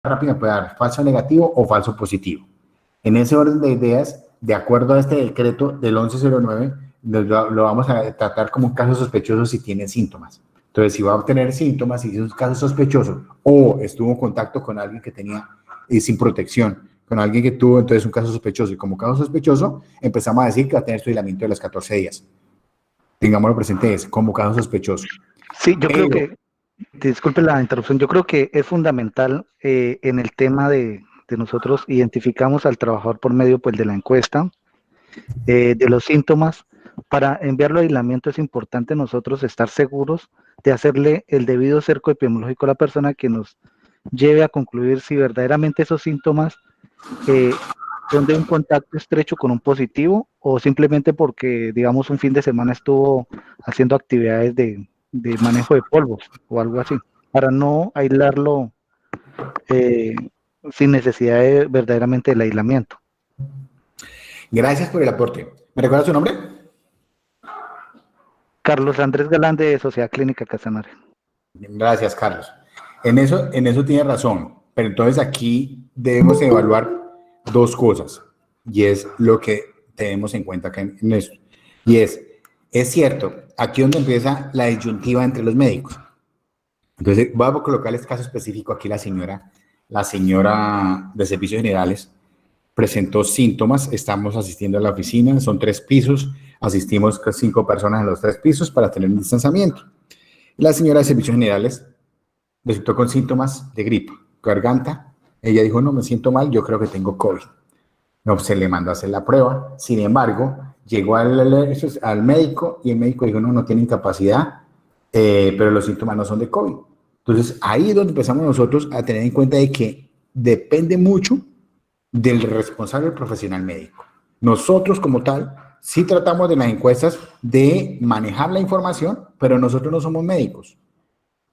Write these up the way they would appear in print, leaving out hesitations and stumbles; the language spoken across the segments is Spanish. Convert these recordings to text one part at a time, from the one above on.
rápida puede dar falso negativo o falso positivo. En ese orden de ideas, de acuerdo a este decreto del 1109, lo vamos a tratar como un caso sospechoso si tiene síntomas. Entonces, si va a obtener síntomas, si es un caso sospechoso o estuvo en contacto con alguien que tenía sin protección, con alguien que tuvo entonces un caso sospechoso, y como caso sospechoso empezamos a decir que va a tener su aislamiento de los 14 días. Tengámoslo presente, es como caso sospechoso. Sí, yo creo que, disculpe la interrupción, yo creo que es fundamental en el tema de nosotros identificamos al trabajador por medio pues, de la encuesta, de los síntomas. Para enviarlo a aislamiento es importante nosotros estar seguros de hacerle el debido cerco epidemiológico a la persona que nos lleve a concluir si verdaderamente esos síntomas son de un contacto estrecho con un positivo o simplemente porque, digamos, un fin de semana estuvo haciendo actividades de manejo de polvos o algo así, para no aislarlo sin necesidad de verdaderamente del aislamiento. Gracias por el aporte. ¿Me recuerda su nombre? Carlos Andrés Galán, de Sociedad Clínica Casanare. Gracias, Carlos. En eso tiene razón, pero entonces aquí debemos evaluar dos cosas, y es lo que tenemos en cuenta acá en esto. Y es cierto, aquí donde empieza la disyuntiva entre los médicos. Entonces, voy a colocar este caso específico aquí, la señora de Servicios Generales presentó síntomas, estamos asistiendo a la oficina, son 3 pisos, asistimos 5 personas en los 3 pisos para tener un distanciamiento. La señora de Servicios Generales resultó con síntomas de gripe, garganta. Ella dijo, no, me siento mal, yo creo que tengo COVID. No, se le mandó a hacer la prueba. Sin embargo, llegó al médico y el médico dijo, no tiene incapacidad, pero los síntomas no son de COVID. Entonces, ahí es donde empezamos nosotros a tener en cuenta de que depende mucho del responsable profesional médico. Nosotros como tal, sí tratamos de las encuestas de manejar la información, pero nosotros no somos médicos.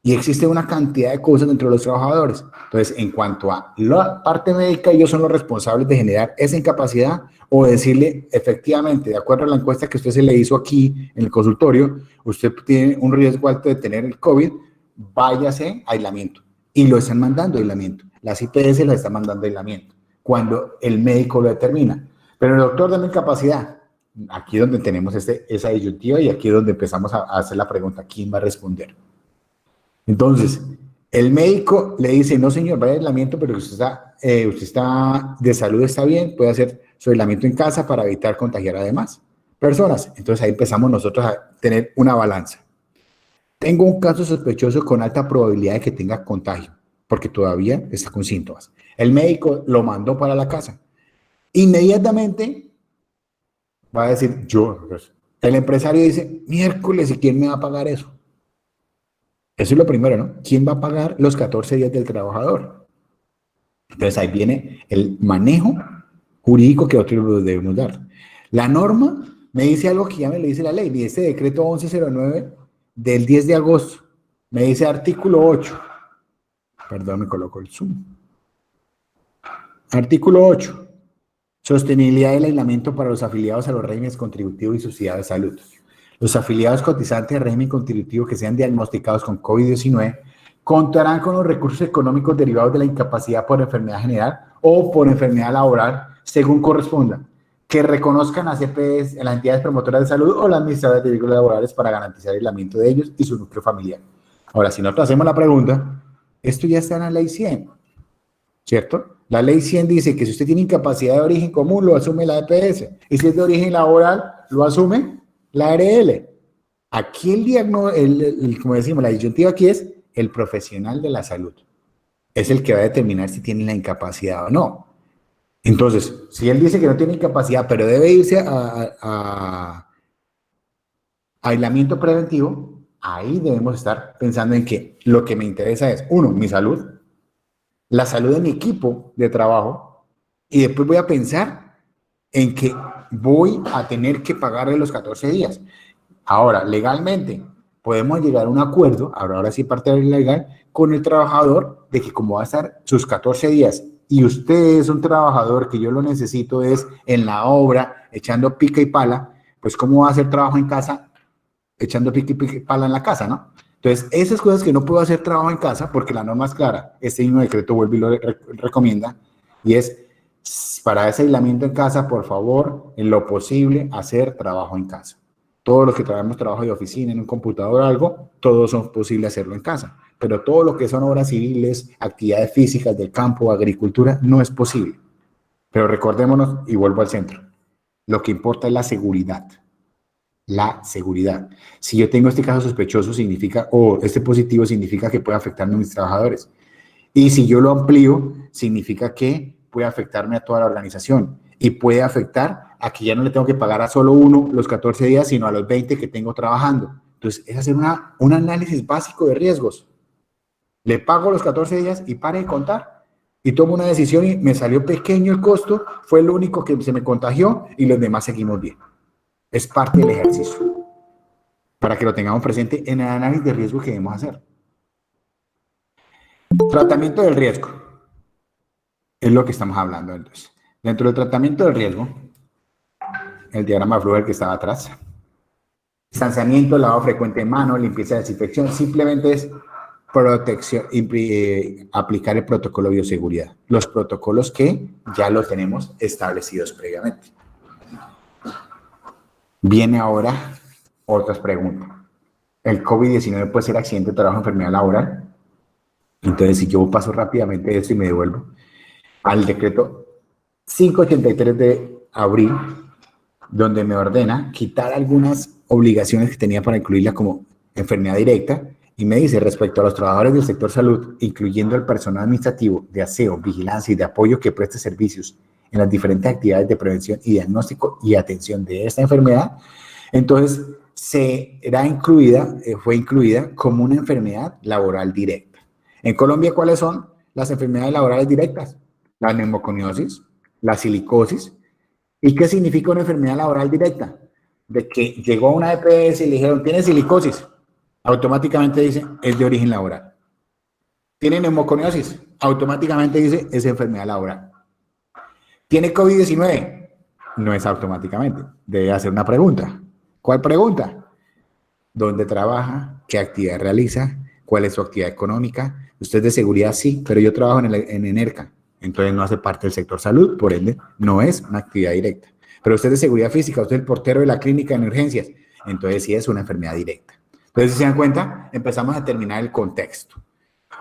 Y existe una cantidad de cosas dentro de los trabajadores. Entonces, en cuanto a la parte médica, ellos son los responsables de generar esa incapacidad o decirle, efectivamente, de acuerdo a la encuesta que usted se le hizo aquí en el consultorio, usted tiene un riesgo alto de tener el COVID, váyase a aislamiento. Y lo están mandando a aislamiento. Las IPS lo están mandando a aislamiento cuando el médico lo determina. Pero el doctor da incapacidad. Aquí es donde tenemos esa disyuntiva y aquí es donde empezamos a hacer la pregunta, ¿quién va a responder? Entonces, el médico le dice, no señor, vaya a aislamiento, pero usted está de salud, está bien, puede hacer su aislamiento en casa para evitar contagiar a demás personas. Entonces ahí empezamos nosotros a tener una balanza. Tengo un caso sospechoso con alta probabilidad de que tenga contagio, porque todavía está con síntomas. El médico lo mandó para la casa. Inmediatamente va a decir, el empresario dice, miércoles, ¿y quién me va a pagar eso? Eso es lo primero, ¿no? ¿Quién va a pagar los 14 días del trabajador? Entonces ahí viene el manejo jurídico que nosotros debemos dar. La norma me dice algo que ya me lo dice la ley, y este decreto 1109 del 10 de agosto, me dice artículo 8. Perdón, me coloco el zoom. Artículo 8. Sostenibilidad del aislamiento para los afiliados a los regímenes contributivo y subsidiado de salud. Los afiliados cotizantes de régimen contributivo que sean diagnosticados con COVID-19 contarán con los recursos económicos derivados de la incapacidad por enfermedad general o por enfermedad laboral, según corresponda, que reconozcan a CPS, las entidades promotoras de salud o las administradoras de vehículos laborales para garantizar el aislamiento de ellos y su núcleo familiar. Ahora, si nosotros hacemos la pregunta, esto ya está en la ley 100, ¿cierto? La ley 100 dice que si usted tiene incapacidad de origen común, lo asume la EPS, y si es de origen laboral, lo asume la ARL. Aquí como decimos, la disyuntiva aquí es el profesional de la salud. Es el que va a determinar si tiene la incapacidad o no. Entonces, si él dice que no tiene incapacidad, pero debe irse a aislamiento preventivo, ahí debemos estar pensando en que lo que me interesa es, uno, mi salud, la salud de mi equipo de trabajo, y después voy a pensar en que voy a tener que pagarle los 14 días. Ahora, legalmente, podemos llegar a un acuerdo, ahora sí parte de lo legal, con el trabajador de que como va a estar sus 14 días y usted es un trabajador que yo lo necesito es en la obra, echando pica y pala, pues cómo va a hacer trabajo en casa echando pica y pala en la casa, ¿no? Entonces, esas cosas que no puedo hacer trabajo en casa, porque la norma es clara, este mismo decreto vuelve y lo recomienda, y es, para ese aislamiento en casa, por favor, en lo posible, hacer trabajo en casa. Todos los que trabajamos trabajo de oficina, en un computador o algo, todos son posible hacerlo en casa. Pero todo lo que son obras civiles, actividades físicas del campo, agricultura, no es posible. Pero recordémonos, y vuelvo al centro, lo que importa es la seguridad. La seguridad. Si yo tengo este caso sospechoso, significa, o este positivo, significa que puede afectarme a mis trabajadores. Y si yo lo amplío, significa que puede afectarme a toda la organización. Y puede afectar a que ya no le tengo que pagar a solo uno los 14 días, sino a los 20 que tengo trabajando. Entonces, es hacer un análisis básico de riesgos. Le pago los 14 días y pare de contar. Y tomo una decisión y me salió pequeño el costo, fue el único que se me contagió y los demás seguimos bien. Es parte del ejercicio, para que lo tengamos presente en el análisis de riesgo que debemos hacer. Tratamiento del riesgo. Es lo que estamos hablando entonces. Dentro del tratamiento del riesgo, el diagrama Fluger que estaba atrás, distanciamiento, lavado frecuente de mano, limpieza, desinfección, simplemente es protección, aplicar el protocolo de bioseguridad. Los protocolos que ya los tenemos establecidos previamente. Viene ahora otras preguntas. ¿El COVID-19 puede ser accidente de trabajo o enfermedad laboral? Entonces, si yo paso rápidamente esto y me devuelvo al decreto 583 de abril, donde me ordena quitar algunas obligaciones que tenía para incluirla como enfermedad directa, y me dice, respecto a los trabajadores del sector salud, incluyendo el personal administrativo, de aseo, vigilancia y de apoyo que preste servicios en las diferentes actividades de prevención y diagnóstico y atención de esta enfermedad, entonces fue incluida como una enfermedad laboral directa. En Colombia, ¿cuáles son las enfermedades laborales directas? La neumoconiosis, la silicosis. ¿Y qué significa una enfermedad laboral directa? De que llegó a una EPS y le dijeron, ¿tiene silicosis? Automáticamente dice, es de origen laboral. ¿Tiene neumoconiosis? Automáticamente dice, es enfermedad laboral. ¿Tiene COVID-19? No es automáticamente. Debe hacer una pregunta. ¿Cuál pregunta? ¿Dónde trabaja? ¿Qué actividad realiza? ¿Cuál es su actividad económica? Usted es de seguridad, sí, pero yo trabajo en ENERCA. Entonces no hace parte del sector salud, por ende, no es una actividad directa. Pero usted es de seguridad física, usted es el portero de la clínica en urgencias. Entonces sí es una enfermedad directa. Entonces, si se dan cuenta, empezamos a determinar el contexto.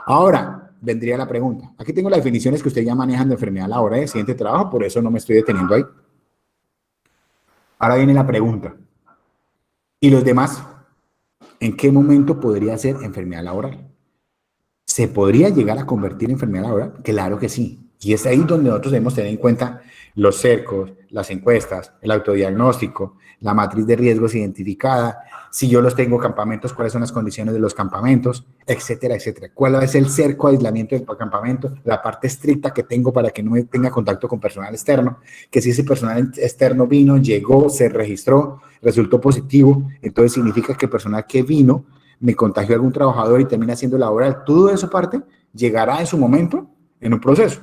Ahora, vendría la pregunta. Aquí tengo las definiciones que ustedes ya manejan de enfermedad laboral y accidente de trabajo, por eso no me estoy deteniendo ahí. Ahora viene la pregunta. ¿Y los demás? ¿En qué momento podría ser enfermedad laboral? ¿Se podría llegar a convertir en enfermedad laboral? Claro que sí. Y es ahí donde nosotros debemos tener en cuenta los cercos, las encuestas, el autodiagnóstico, la matriz de riesgos identificada, si yo los tengo campamentos, cuáles son las condiciones de los campamentos, etcétera, etcétera. ¿Cuál es el cerco de aislamiento del campamento? La parte estricta que tengo para que no tenga contacto con personal externo, que si ese personal externo vino, llegó, se registró, resultó positivo, entonces significa que el personal que vino me contagió a algún trabajador y termina siendo laboral. Todo eso parte llegará en su momento en un proceso.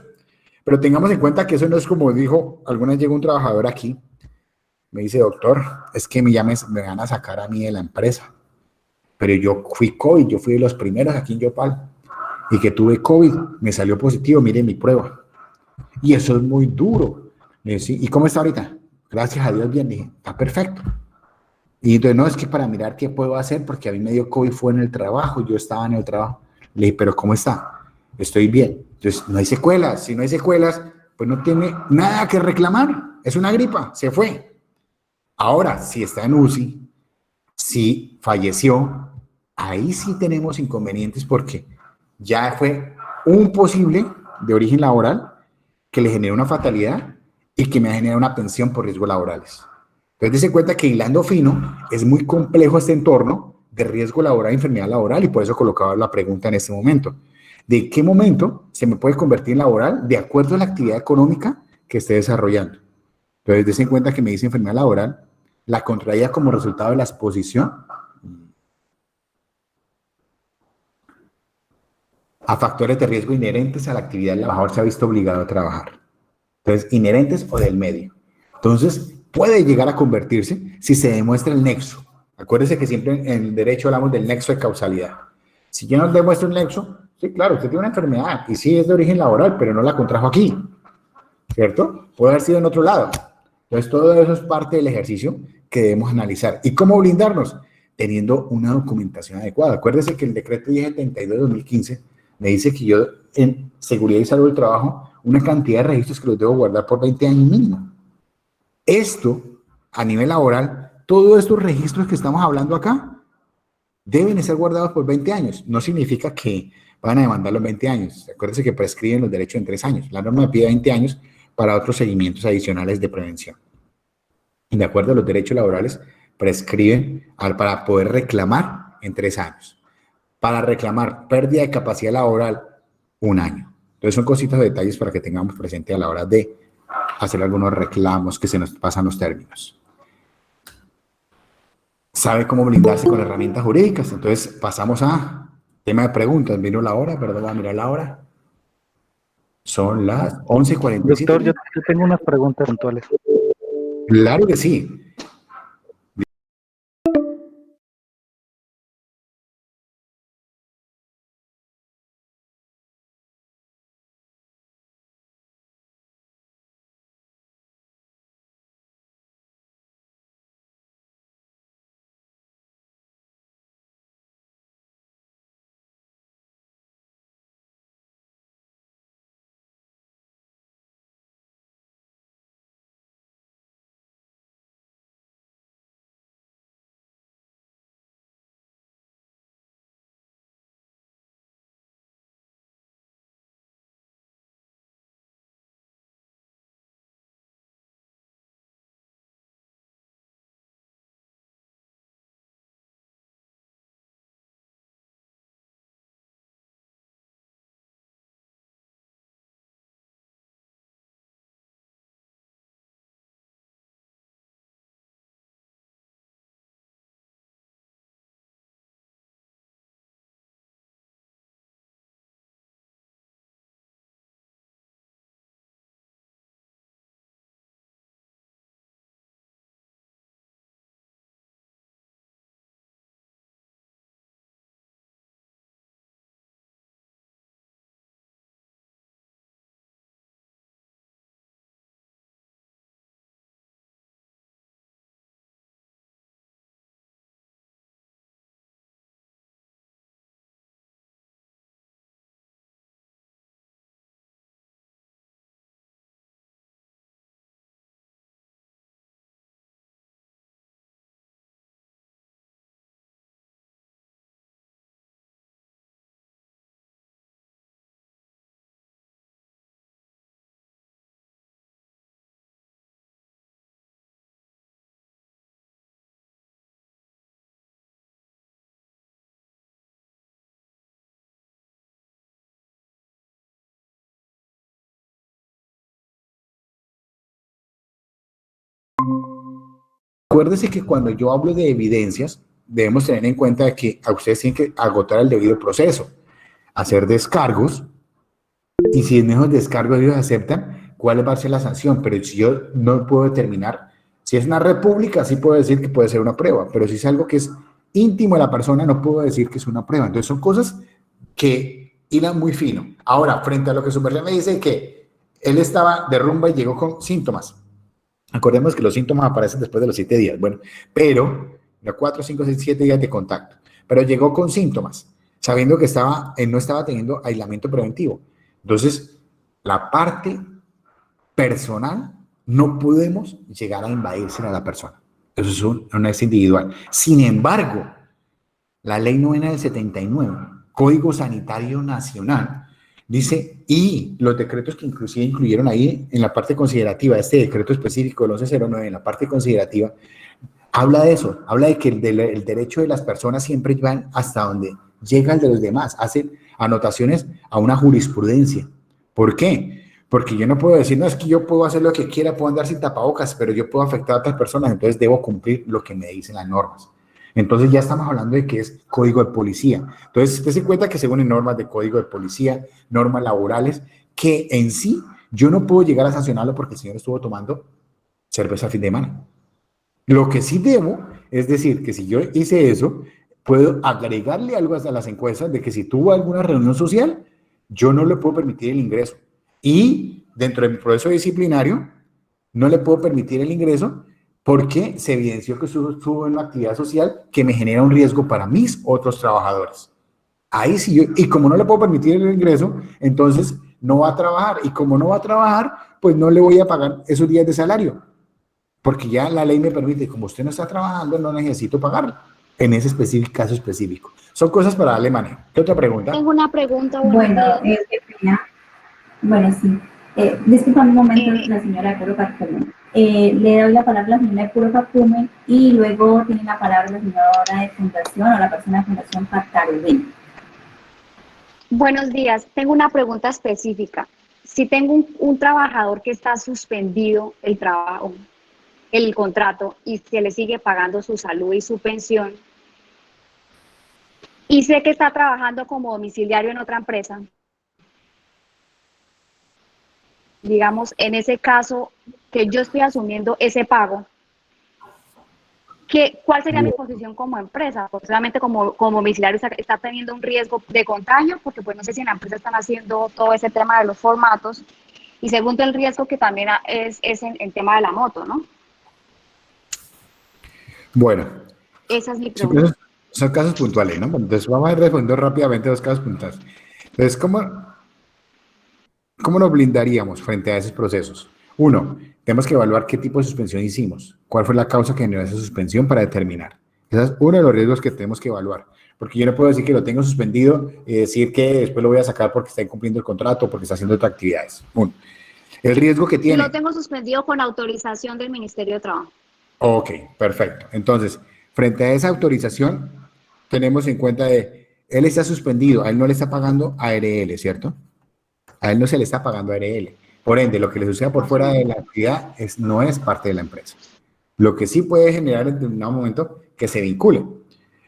Pero tengamos en cuenta que eso no es como dijo, alguna vez llegó un trabajador aquí, me dice, doctor, es que me van a sacar a mí de la empresa. Pero yo fui COVID, yo fui de los primeros aquí en Yopal. Y que tuve COVID, me salió positivo, mire mi prueba. Y eso es muy duro. Le dije, ¿y cómo está ahorita? Gracias a Dios, bien. Le dije, está perfecto. Y entonces, no, es que para mirar qué puedo hacer, porque a mí me dio COVID, fue en el trabajo, yo estaba en el trabajo. Le dije, pero ¿cómo está? Estoy bien. Entonces, no hay secuelas. Si no hay secuelas, pues no tiene nada que reclamar. Es una gripa, se fue. Ahora, si está en UCI, si falleció, ahí sí tenemos inconvenientes porque ya fue un posible de origen laboral que le genera una fatalidad y que me genera una pensión por riesgos laborales. Entonces, dése cuenta que hilando fino es muy complejo este entorno de riesgo laboral e enfermedad laboral y por eso colocaba la pregunta en este momento. ¿De qué momento se me puede convertir en laboral de acuerdo a la actividad económica que esté desarrollando? Entonces, dése cuenta que me dice enfermedad laboral, la contraía como resultado de la exposición a factores de riesgo inherentes a la actividad del trabajador se ha visto obligado a trabajar. Entonces, inherentes o del medio. Entonces, puede llegar a convertirse si se demuestra el nexo. Acuérdense que siempre en el derecho hablamos del nexo de causalidad. Si yo no demuestro un nexo, sí, claro, usted tiene una enfermedad y sí es de origen laboral, pero no la contrajo aquí, ¿cierto? Puede haber sido en otro lado. Entonces, todo eso es parte del ejercicio que debemos analizar. ¿Y cómo blindarnos? Teniendo una documentación adecuada. Acuérdese que el decreto 1072 de 2015 me dice que yo en seguridad y salud del trabajo, una cantidad de registros que los debo guardar por 20 años mínimo. Esto, a nivel laboral, todos estos registros que estamos hablando acá, deben ser guardados por 20 años. No significa que van a demandar los 20 años. Acuérdense que prescriben los derechos en 3 años. La norma pide 20 años para otros seguimientos adicionales de prevención. Y de acuerdo a los derechos laborales, prescriben para poder reclamar en 3 años. Para reclamar pérdida de capacidad laboral, 1 año. Entonces son cositas de detalles para que tengamos presente a la hora de hacer algunos reclamos que se nos pasan los términos. Sabe cómo blindarse con herramientas jurídicas. Entonces pasamos a tema de preguntas. Miro la hora, perdón, voy a mirar la hora. Son las 11:47. Doctor, yo tengo unas preguntas puntuales. Claro que sí. Acuérdese que cuando yo hablo de evidencias, debemos tener en cuenta que a ustedes tienen que agotar el debido proceso, hacer descargos, y si en esos descargos ellos aceptan, ¿cuál va a ser la sanción? Pero si yo no puedo determinar, si es una república, sí puedo decir que puede ser una prueba, pero si es algo que es íntimo de la persona, no puedo decir que es una prueba. Entonces son cosas que hilan muy fino. Ahora, frente a lo que su merced me dice que él estaba de rumba y llegó con síntomas. Acordemos que los síntomas aparecen después de los 7 días, bueno, pero los 4, 5, 6, 7 días de contacto. Pero llegó con síntomas, sabiendo que no estaba teniendo aislamiento preventivo. Entonces, la parte personal no podemos llegar a invadirse a la persona. Eso es individual. Sin embargo, la ley novena del 79, Código Sanitario Nacional, dice, y los decretos que inclusive incluyeron ahí en la parte considerativa, este decreto específico del 1109, en la parte considerativa, habla de eso, habla de que el derecho de las personas siempre van hasta donde llega el de los demás, hacen anotaciones a una jurisprudencia. ¿Por qué? Porque yo no puedo decir, no, es que yo puedo hacer lo que quiera, puedo andar sin tapabocas, pero yo puedo afectar a otras personas, entonces debo cumplir lo que me dicen las normas. Entonces ya estamos hablando de que es código de policía. Entonces, usted se cuenta que según normas de código de policía, normas laborales, que en sí yo no puedo llegar a sancionarlo porque el señor estuvo tomando cerveza a fin de semana. Lo que sí debo es decir que si yo hice eso, puedo agregarle algo a las encuestas de que si tuvo alguna reunión social, yo no le puedo permitir el ingreso. Y dentro de mi proceso disciplinario, no le puedo permitir el ingreso porque se evidenció que estuvo en una actividad social que me genera un riesgo para mis otros trabajadores. Ahí sí, y como no le puedo permitir el ingreso, entonces no va a trabajar. Y como no va a trabajar, pues no le voy a pagar esos días de salario. Porque ya la ley me permite, como usted no está trabajando, no necesito pagarlo en ese caso específico. Son cosas para darle manejo. ¿Qué otra pregunta? Tengo una pregunta, Bueno, qué pena. Bueno, sí. Disculpa un momento, la señora Puro Carcumen. Le doy la palabra a la señora Puro Carcumen y luego tiene la palabra la señora de Fundación o la persona de Fundación Patarubén. Buenos días. Tengo una pregunta específica. Si tengo un trabajador que está suspendido el trabajo, el contrato, y se le sigue pagando su salud y su pensión, y sé que está trabajando como domiciliario en otra empresa, digamos, en ese caso que yo estoy asumiendo ese pago, ¿cuál sería mi posición como empresa? Porque solamente como domiciliario está teniendo un riesgo de contagio, porque pues no sé si en la empresa están haciendo todo ese tema de los formatos, y segundo el riesgo que también es en el tema de la moto, ¿no? Bueno, esa es mi pregunta. son casos puntuales, ¿no? Entonces vamos a responder rápidamente los casos puntuales. Entonces, ¿cómo nos blindaríamos frente a esos procesos? Uno, tenemos que evaluar qué tipo de suspensión hicimos, cuál fue la causa que generó esa suspensión para determinar. Ese es uno de los riesgos que tenemos que evaluar, porque yo no puedo decir que lo tengo suspendido y decir que después lo voy a sacar porque está incumpliendo el contrato o porque está haciendo otras actividades. Uno, el riesgo que tiene. Lo tengo suspendido con autorización del Ministerio de Trabajo. Ok, perfecto. Entonces, frente a esa autorización, tenemos en cuenta él está suspendido, a él no le está pagando ARL, ¿cierto? A él no se le está pagando ARL. Por ende, lo que le suceda por fuera de la actividad no es parte de la empresa. Lo que sí puede generar en determinado momento que se vincule.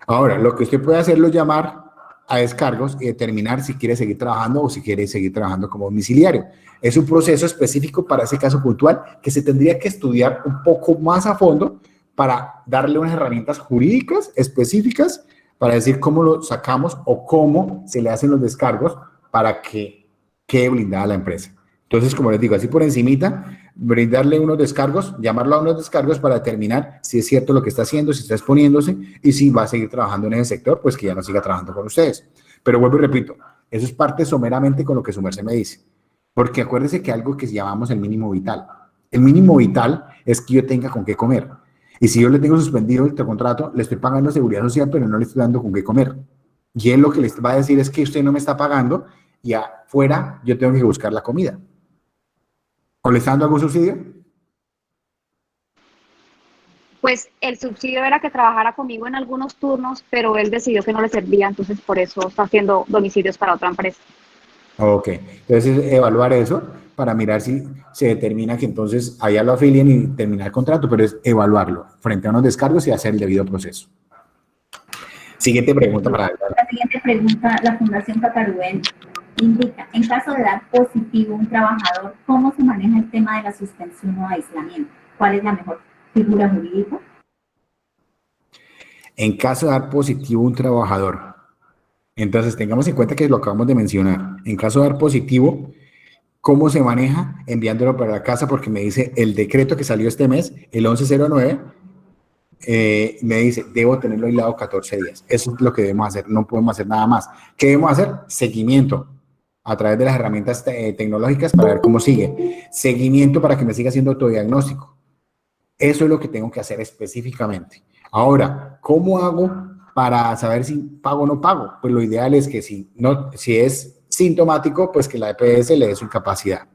Ahora, lo que usted puede hacerlo es llamar a descargos y determinar si quiere seguir trabajando o si quiere seguir trabajando como domiciliario. Es un proceso específico para ese caso puntual que se tendría que estudiar un poco más a fondo para darle unas herramientas jurídicas específicas para decir cómo lo sacamos o cómo se le hacen los descargos para que quede blindada la empresa. Entonces, como les digo, así por encimita, brindarle unos descargos, llamarlo a unos descargos para determinar si es cierto lo que está haciendo, si está exponiéndose y si va a seguir trabajando en ese sector, pues que ya no siga trabajando con ustedes. Pero vuelvo y repito, eso es parte someramente con lo que su merced me dice. Porque acuérdese que algo que llamamos el mínimo vital. El mínimo vital es que yo tenga con qué comer. Y si yo le tengo suspendido el contrato, le estoy pagando seguridad social, pero no le estoy dando con qué comer. Y él lo que les va a decir es que usted no me está pagando y afuera yo tengo que buscar la comida. ¿O le está dando algún subsidio? Pues el subsidio era que trabajara conmigo en algunos turnos, pero él decidió que no le servía, entonces por eso está haciendo domicilios para otra empresa. Ok, entonces evaluar eso para mirar si se determina que entonces allá lo afilien y terminar el contrato, pero es evaluarlo frente a unos descargos y hacer el debido proceso. Siguiente pregunta para... La siguiente pregunta, la Fundación Patarubén indica, en caso de dar positivo un trabajador, ¿cómo se maneja el tema de la suspensión o aislamiento? ¿Cuál es la mejor figura jurídica? En caso de dar positivo un trabajador, entonces tengamos en cuenta que lo acabamos de mencionar. En caso de dar positivo, ¿cómo se maneja? Enviándolo para la casa, porque me dice el decreto que salió este mes, el 1109, me dice, debo tenerlo aislado 14 días. Eso es lo que debemos hacer, no podemos hacer nada más. ¿Qué debemos hacer? Seguimiento a través de las herramientas tecnológicas para ver cómo sigue. Seguimiento para que me siga haciendo autodiagnóstico. Eso es lo que tengo que hacer específicamente. Ahora, ¿cómo hago para saber si pago o no pago? Pues lo ideal es que si es sintomático, pues que la EPS le dé su incapacidad.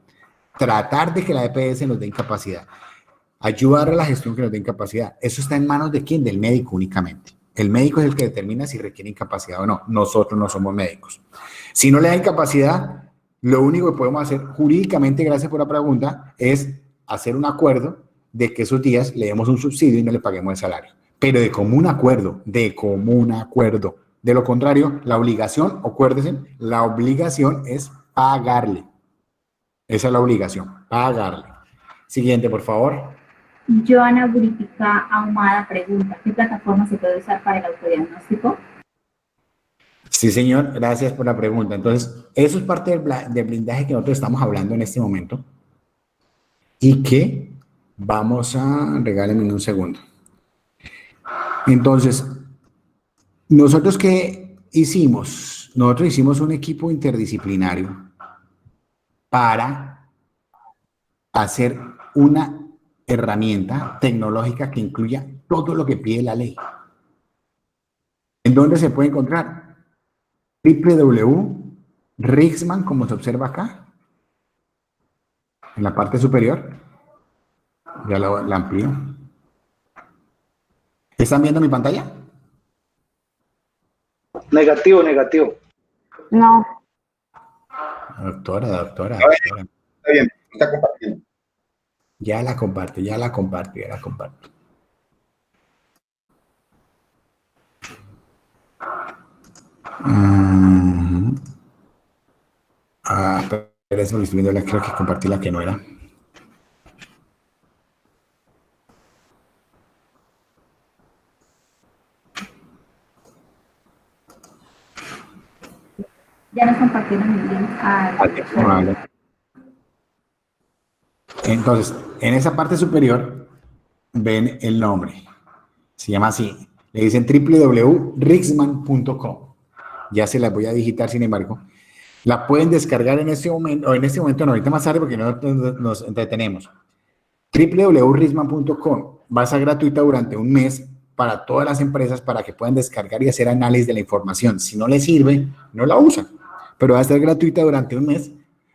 Tratar de que la EPS nos dé incapacidad. Ayudar a la gestión que nos dé incapacidad. Eso está en manos de ¿quién? Del médico únicamente. El médico es el que determina si requiere incapacidad o no. Nosotros no somos médicos. Si no le da incapacidad, lo único que podemos hacer jurídicamente, gracias por la pregunta, es hacer un acuerdo de que esos días le demos un subsidio y no le paguemos el salario. Pero de común acuerdo, de común acuerdo. De lo contrario, la obligación, acuérdense, la obligación es pagarle. Esa es la obligación, pagarle. Siguiente, por favor. Joana Buritica Ahumada pregunta, ¿qué plataforma se puede usar para el autodiagnóstico? Sí, señor, gracias por la pregunta. Entonces, eso es parte del blindaje que nosotros estamos hablando en este momento y que vamos a, regálenme un segundo. Entonces, ¿nosotros qué hicimos? Nosotros hicimos un equipo interdisciplinario para hacer una herramienta tecnológica que incluya todo lo que pide la ley. ¿En dónde se puede encontrar? www.rixman, como se observa acá, en la parte superior. Ya la amplío. ¿Están viendo mi pantalla? Negativo, negativo. No. Doctora. Está bien, está compartiendo. Ya la comparto. Pero eso lo estoy viendo, creo que compartí la que no era. Ya nos compartieron el link Vale. Entonces, en esa parte superior ven el nombre. Se llama así. Le dicen www.rixman.com. Ya se las voy a digitar, sin embargo. La pueden descargar en este momento, o en este momento no, ahorita más tarde porque no nos entretenemos. www.rixman.com va a ser gratuita durante un mes para todas las empresas para que puedan descargar y hacer análisis de la información. Si no les sirve, no la usan, pero va a ser gratuita durante un mes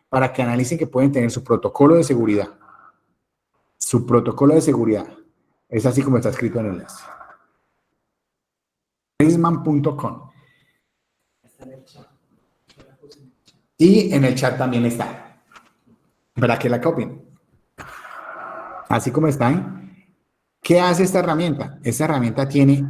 para que analicen que pueden tener su protocolo de seguridad. Su protocolo de seguridad. Es así como está escrito en el enlace. Rixman.com. Y en el chat también está. Para que la copien. Así como están. ¿Qué hace esta herramienta? Esta herramienta tiene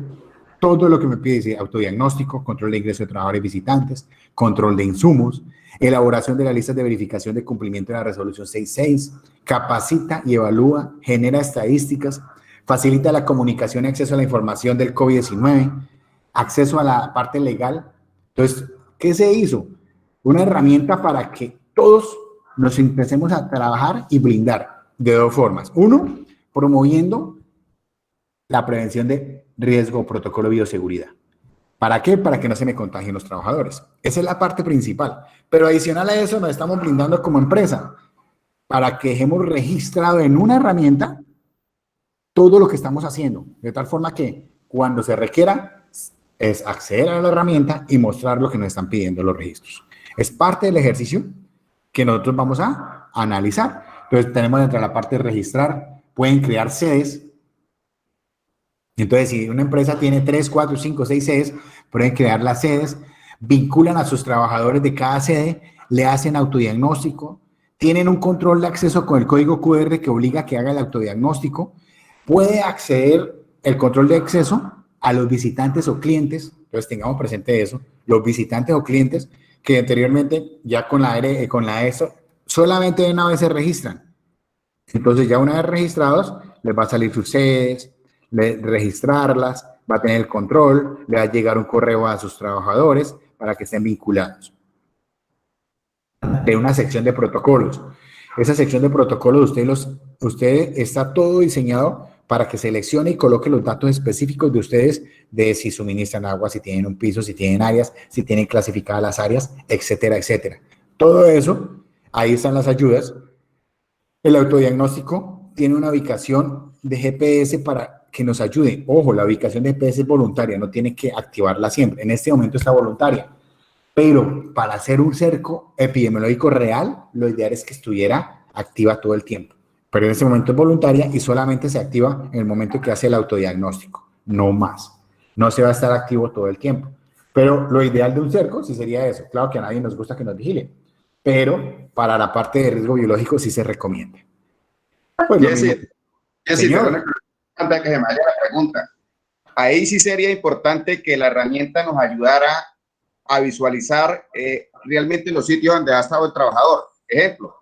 todo lo que me pide decir: autodiagnóstico, control de ingreso de trabajadores visitantes, control de insumos, elaboración de las listas de verificación de cumplimiento de la resolución 66, capacita y evalúa, genera estadísticas, facilita la comunicación y acceso a la información del COVID-19, acceso a la parte legal. Entonces, ¿qué se hizo? Una herramienta para que todos nos empecemos a trabajar y blindar de dos formas. Uno, promoviendo la prevención de riesgo o protocolo de bioseguridad. ¿Para qué? Para que no se me contagien los trabajadores. Esa es la parte principal. Pero adicional a eso, nos estamos blindando como empresa para que dejemos registrado en una herramienta todo lo que estamos haciendo. De tal forma que cuando se requiera, es acceder a la herramienta y mostrar lo que nos están pidiendo los registros. Es parte del ejercicio que nosotros vamos a analizar. Entonces, tenemos dentro de la parte de registrar, pueden crear sedes. Entonces, si una empresa tiene 3, 4, 5, 6 sedes, pueden crear las sedes, vinculan a sus trabajadores de cada sede, le hacen autodiagnóstico, tienen un control de acceso con el código QR que obliga a que haga el autodiagnóstico, puede acceder el control de acceso a los visitantes o clientes. Entonces, tengamos presente eso, los visitantes o clientes que anteriormente ya con la ESO solamente una vez se registran. Entonces, ya una vez registrados, les va a salir sus sedes, registrarlas, va a tener el control, le va a llegar un correo a sus trabajadores para que estén vinculados. De una sección de protocolos. Esa sección de protocolos, usted está todo diseñado para que seleccione y coloque los datos específicos de ustedes, de si suministran agua, si tienen un piso, si tienen áreas, si tienen clasificadas las áreas, etcétera, etcétera. Todo eso, ahí están las ayudas. El autodiagnóstico tiene una ubicación de GPS para que nos ayude. Ojo, la ubicación de GPS es voluntaria, no tiene que activarla siempre. En este momento está voluntaria. Pero para hacer un cerco epidemiológico real, lo ideal es que estuviera activa todo el tiempo. Pero en este momento es voluntaria y solamente se activa en el momento que hace el autodiagnóstico, no más. No se va a estar activo todo el tiempo. Pero lo ideal de un cerco sí sería eso. Claro que a nadie nos gusta que nos vigilen, pero para la parte de riesgo biológico sí se recomienda. Pues Jesse, señor. perdona, antes de que se me vaya la pregunta. Ahí sí sería importante que la herramienta nos ayudara a visualizar realmente los sitios donde ha estado el trabajador. Ejemplo,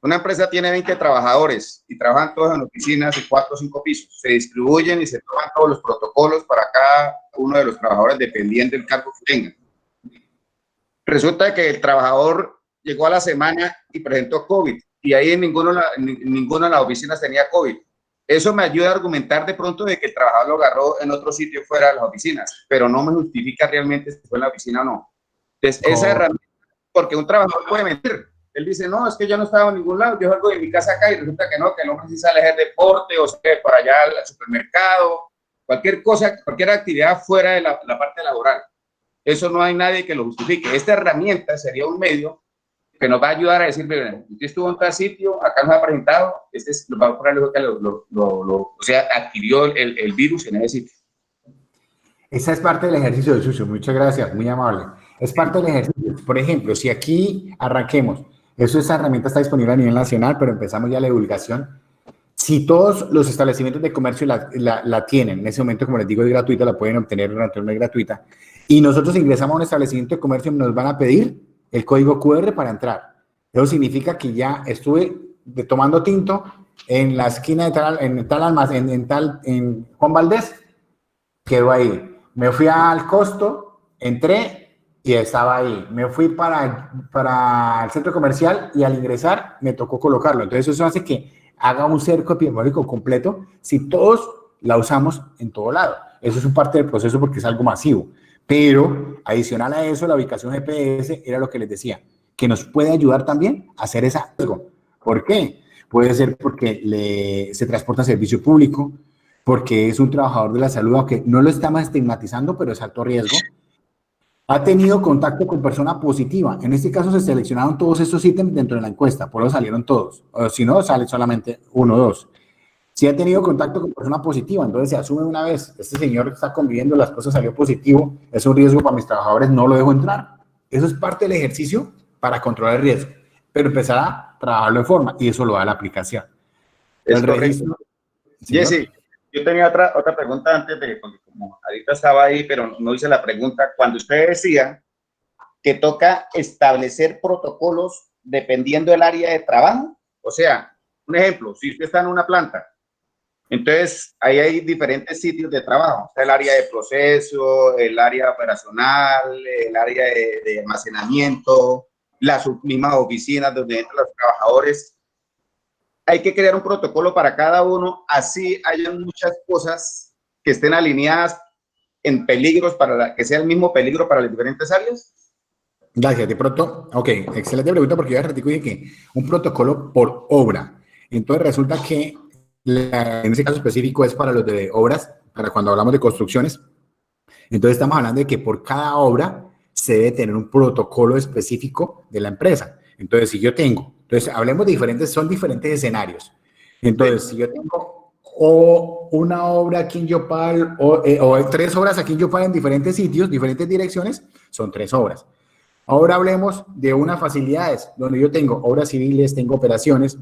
Una empresa tiene 20 trabajadores y trabajan todos en oficinas de 4 o 5 pisos. Se distribuyen y se toman todos los protocolos para cada uno de los trabajadores dependiendo del cargo que tengan. Resulta que el trabajador llegó a la semana y presentó COVID y ahí en ninguna de las oficinas tenía COVID. Eso me ayuda a argumentar de pronto de que el trabajador lo agarró en otro sitio fuera de las oficinas, pero no me justifica realmente si fue en la oficina o no. Entonces, esa herramienta, porque un trabajador puede mentir. Él dice, no, es que yo no estaba en ningún lado, yo salgo de mi casa acá y resulta que no, que el hombre sí sale a hacer deporte o sale para allá al supermercado, cualquier cosa, cualquier actividad fuera de la parte laboral. Eso no hay nadie que lo justifique. Esta herramienta sería un medio que nos va a ayudar a decir, usted estuvo en tal sitio, acá nos ha presentado, nos va a poner lo que o sea, adquirió el virus en ese sitio. Esa es parte del ejercicio de Sucio. Muchas gracias, muy amable. Es parte del ejercicio. Por ejemplo, si aquí arranquemos, esa herramienta está disponible a nivel nacional, pero empezamos ya la divulgación. Si todos los establecimientos de comercio la tienen, en ese momento, como les digo, es gratuita, la pueden obtener durante un mes gratuita, y nosotros ingresamos a un establecimiento de comercio, nos van a pedir el código QR para entrar. Eso significa que ya estuve tomando tinto en la esquina de tal almacén, en Juan Valdés, quedó ahí. Me fui al Costo, entré y estaba ahí. Me fui para el centro comercial y al ingresar me tocó colocarlo. Entonces eso hace que haga un cerco epidemiológico completo si todos la usamos en todo lado. Eso es un parte del proceso porque es algo masivo. Pero adicional a eso, la ubicación GPS era lo que les decía, que nos puede ayudar también a hacer esa algo. ¿Por qué? Puede ser porque se transporta a servicio público, porque es un trabajador de la salud, aunque no lo estamos estigmatizando, pero es alto riesgo. Ha tenido contacto con persona positiva. En este caso se seleccionaron todos estos ítems dentro de la encuesta, por eso salieron todos. O si no, sale solamente 1 o 2. Si ha tenido contacto con persona positiva, entonces se asume una vez, este señor está conviviendo, las cosas salió positivo, es un riesgo para mis trabajadores, no lo dejo entrar. Eso es parte del ejercicio para controlar el riesgo, pero empezar a trabajarlo en forma, y eso lo da la aplicación. Es correcto. Jesse, yo tenía otra pregunta antes de, como ahorita estaba ahí, pero no hice la pregunta. Cuando usted decía que toca establecer protocolos dependiendo del área de trabajo, o sea, un ejemplo, si usted está en una planta, entonces ahí hay diferentes sitios de trabajo. Está el área de proceso, el área operacional, el área de almacenamiento, las mismas oficinas donde entran los trabajadores. Hay que crear un protocolo para cada uno, así hayan muchas cosas que estén alineadas en peligros, que sea el mismo peligro para las diferentes áreas. Gracias, de pronto, ok, excelente pregunta, porque yo hace dije que un protocolo por obra. Entonces resulta que en ese caso específico es para los de obras, para cuando hablamos de construcciones. Entonces estamos hablando de que por cada obra se debe tener un protocolo específico de la empresa. Entonces, si yo tengo, hablemos de son diferentes escenarios. Entonces, si yo tengo una obra aquí en Yopal o 3 obras aquí en Yopal en diferentes sitios, diferentes direcciones, son 3 obras. Ahora hablemos de unas facilidades donde yo tengo obras civiles, tengo operaciones,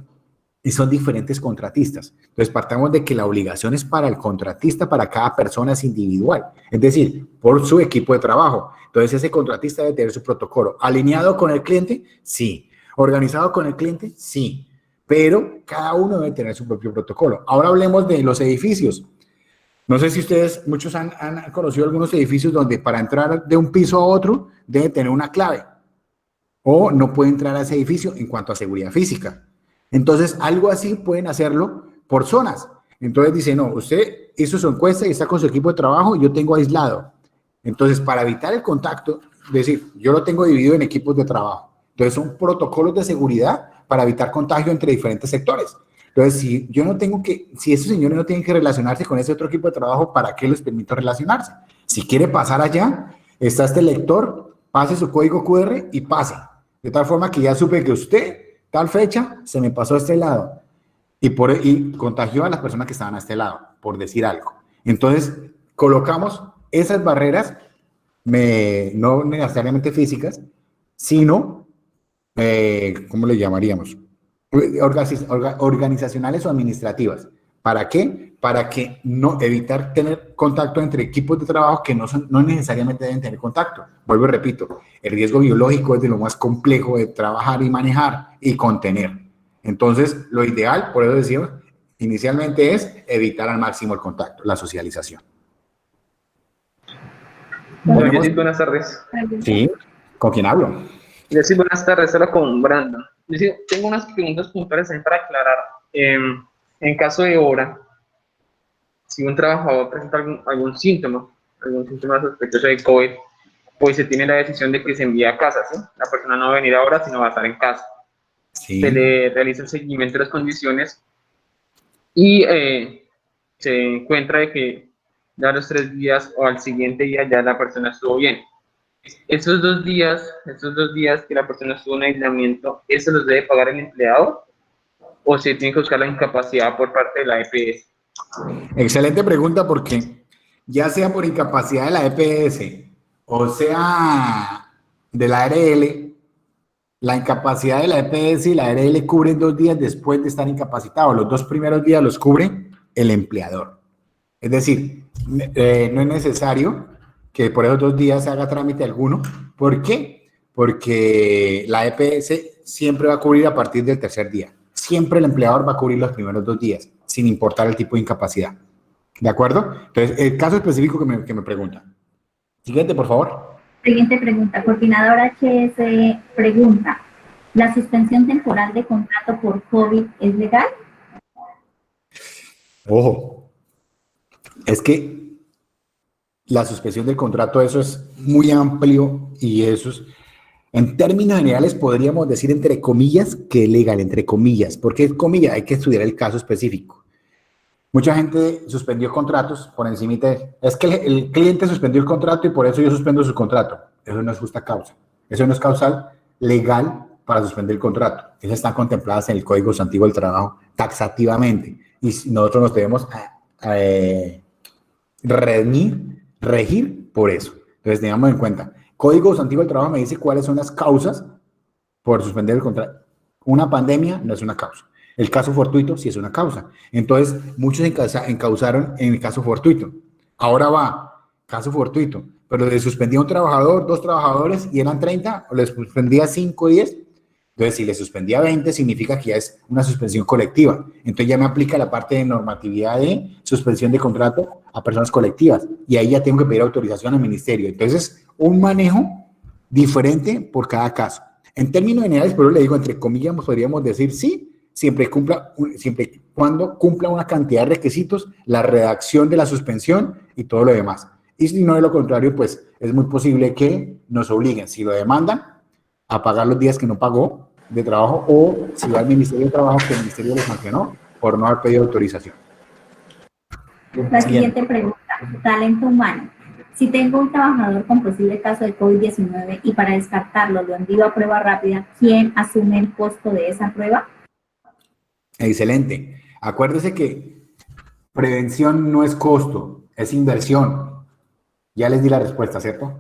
y son diferentes contratistas. Entonces, partamos de que la obligación es para el contratista, para cada persona es individual, es decir, por su equipo de trabajo. Entonces, ese contratista debe tener su protocolo. ¿Alineado con el cliente? Sí. ¿Organizado con el cliente? Sí. Pero cada uno debe tener su propio protocolo. Ahora hablemos de los edificios. No sé si ustedes, muchos han conocido algunos edificios donde para entrar de un piso a otro debe tener una clave o no puede entrar a ese edificio en cuanto a seguridad física. Entonces, algo así pueden hacerlo por zonas. Entonces dice, no, usted hizo su encuesta y está con su equipo de trabajo y yo tengo aislado. Entonces, para evitar el contacto, es decir, yo lo tengo dividido en equipos de trabajo. Entonces, son protocolos de seguridad para evitar contagio entre diferentes sectores. Entonces, si esos señores no tienen que relacionarse con ese otro equipo de trabajo, ¿para qué les permito relacionarse? Si quiere pasar allá, está este lector, pase su código QR y pase. De tal forma que ya supe que usted, tal fecha, se me pasó a este lado y contagió a las personas que estaban a este lado, por decir algo. Entonces, colocamos esas barreras, no necesariamente físicas, sino, ¿cómo le llamaríamos? Organizacionales o administrativas. ¿Para qué? Para que evitar tener contacto entre equipos de trabajo que no necesariamente deben tener contacto. Vuelvo y repito, el riesgo biológico es de lo más complejo de trabajar y manejar y contener. Entonces, lo ideal, por eso decimos, inicialmente es evitar al máximo el contacto, la socialización. Bueno, yo sí, buenas tardes. Sí, ¿con quién hablo? Yo sí, buenas tardes, hablo con Brandon. Yo sí, tengo unas preguntas puntuales ahí para aclarar. En caso de hora, si un trabajador presenta algún síntoma sospechoso de COVID, pues se tiene la decisión de que se envíe a casa, ¿sí? La persona no va a venir ahora, sino va a estar en casa. Sí. Se le realiza el seguimiento de las condiciones y se encuentra de que ya a los 3 días o al siguiente día ya la persona estuvo bien. Esos dos días que la persona estuvo en aislamiento, ¿eso los debe pagar el empleador o se tiene que buscar la incapacidad por parte de la EPS? Excelente pregunta, porque ya sea por incapacidad de la EPS o sea de la ARL, la incapacidad de la EPS y la ARL cubren 2 días después de estar incapacitado. Los 2 primeros días los cubre el empleador. Es decir, no es necesario que por esos 2 días se haga trámite alguno. ¿Por qué? Porque la EPS siempre va a cubrir a partir del 3er día. Siempre el empleador va a cubrir los primeros 2 días, sin importar el tipo de incapacidad. ¿De acuerdo? Entonces, el caso específico que me preguntan. Siguiente, por favor. Siguiente pregunta. Coordinador HS pregunta, ¿la suspensión temporal de contrato por COVID es legal? Ojo, es que la suspensión del contrato, eso es muy amplio y eso es, en términos generales podríamos decir entre comillas que es legal, entre comillas, porque es comillas, hay que estudiar el caso específico. Mucha gente suspendió contratos por encimita de, es que el cliente suspendió el contrato y por eso yo suspendo su contrato. Eso no es justa causa. Eso no es causal legal para suspender el contrato. Esas están contempladas en el Código Sustantivo del Trabajo taxativamente. Y nosotros nos debemos regir por eso. Entonces, tengamos en cuenta. Código Sustantivo del Trabajo me dice cuáles son las causas por suspender el contrato. Una pandemia no es una causa. El caso fortuito sí es una causa. Entonces, muchos encausaron en el caso fortuito. Ahora va, caso fortuito, pero le suspendía un trabajador, 2 trabajadores y eran 30, o le suspendía 5, 10. Entonces, si le suspendía 20, significa que ya es una suspensión colectiva. Entonces, ya me aplica la parte de normatividad de suspensión de contrato a personas colectivas. Y ahí ya tengo que pedir autorización al ministerio. Entonces, un manejo diferente por cada caso. En términos generales, pero le digo, entre comillas, podríamos decir sí, siempre y cuando cumpla una cantidad de requisitos, la redacción de la suspensión y todo lo demás. Y si no, de lo contrario, pues es muy posible que nos obliguen, si lo demandan, a pagar los días que no pagó de trabajo o si va al Ministerio de Trabajo, que el Ministerio lo sancionó por no haber pedido autorización. La siguiente pregunta, talento humano. Si tengo un trabajador con posible caso de COVID-19 y para descartarlo lo envío a prueba rápida, ¿quién asume el costo de esa prueba? Excelente. Acuérdese que prevención no es costo, es inversión. Ya les di la respuesta, ¿cierto?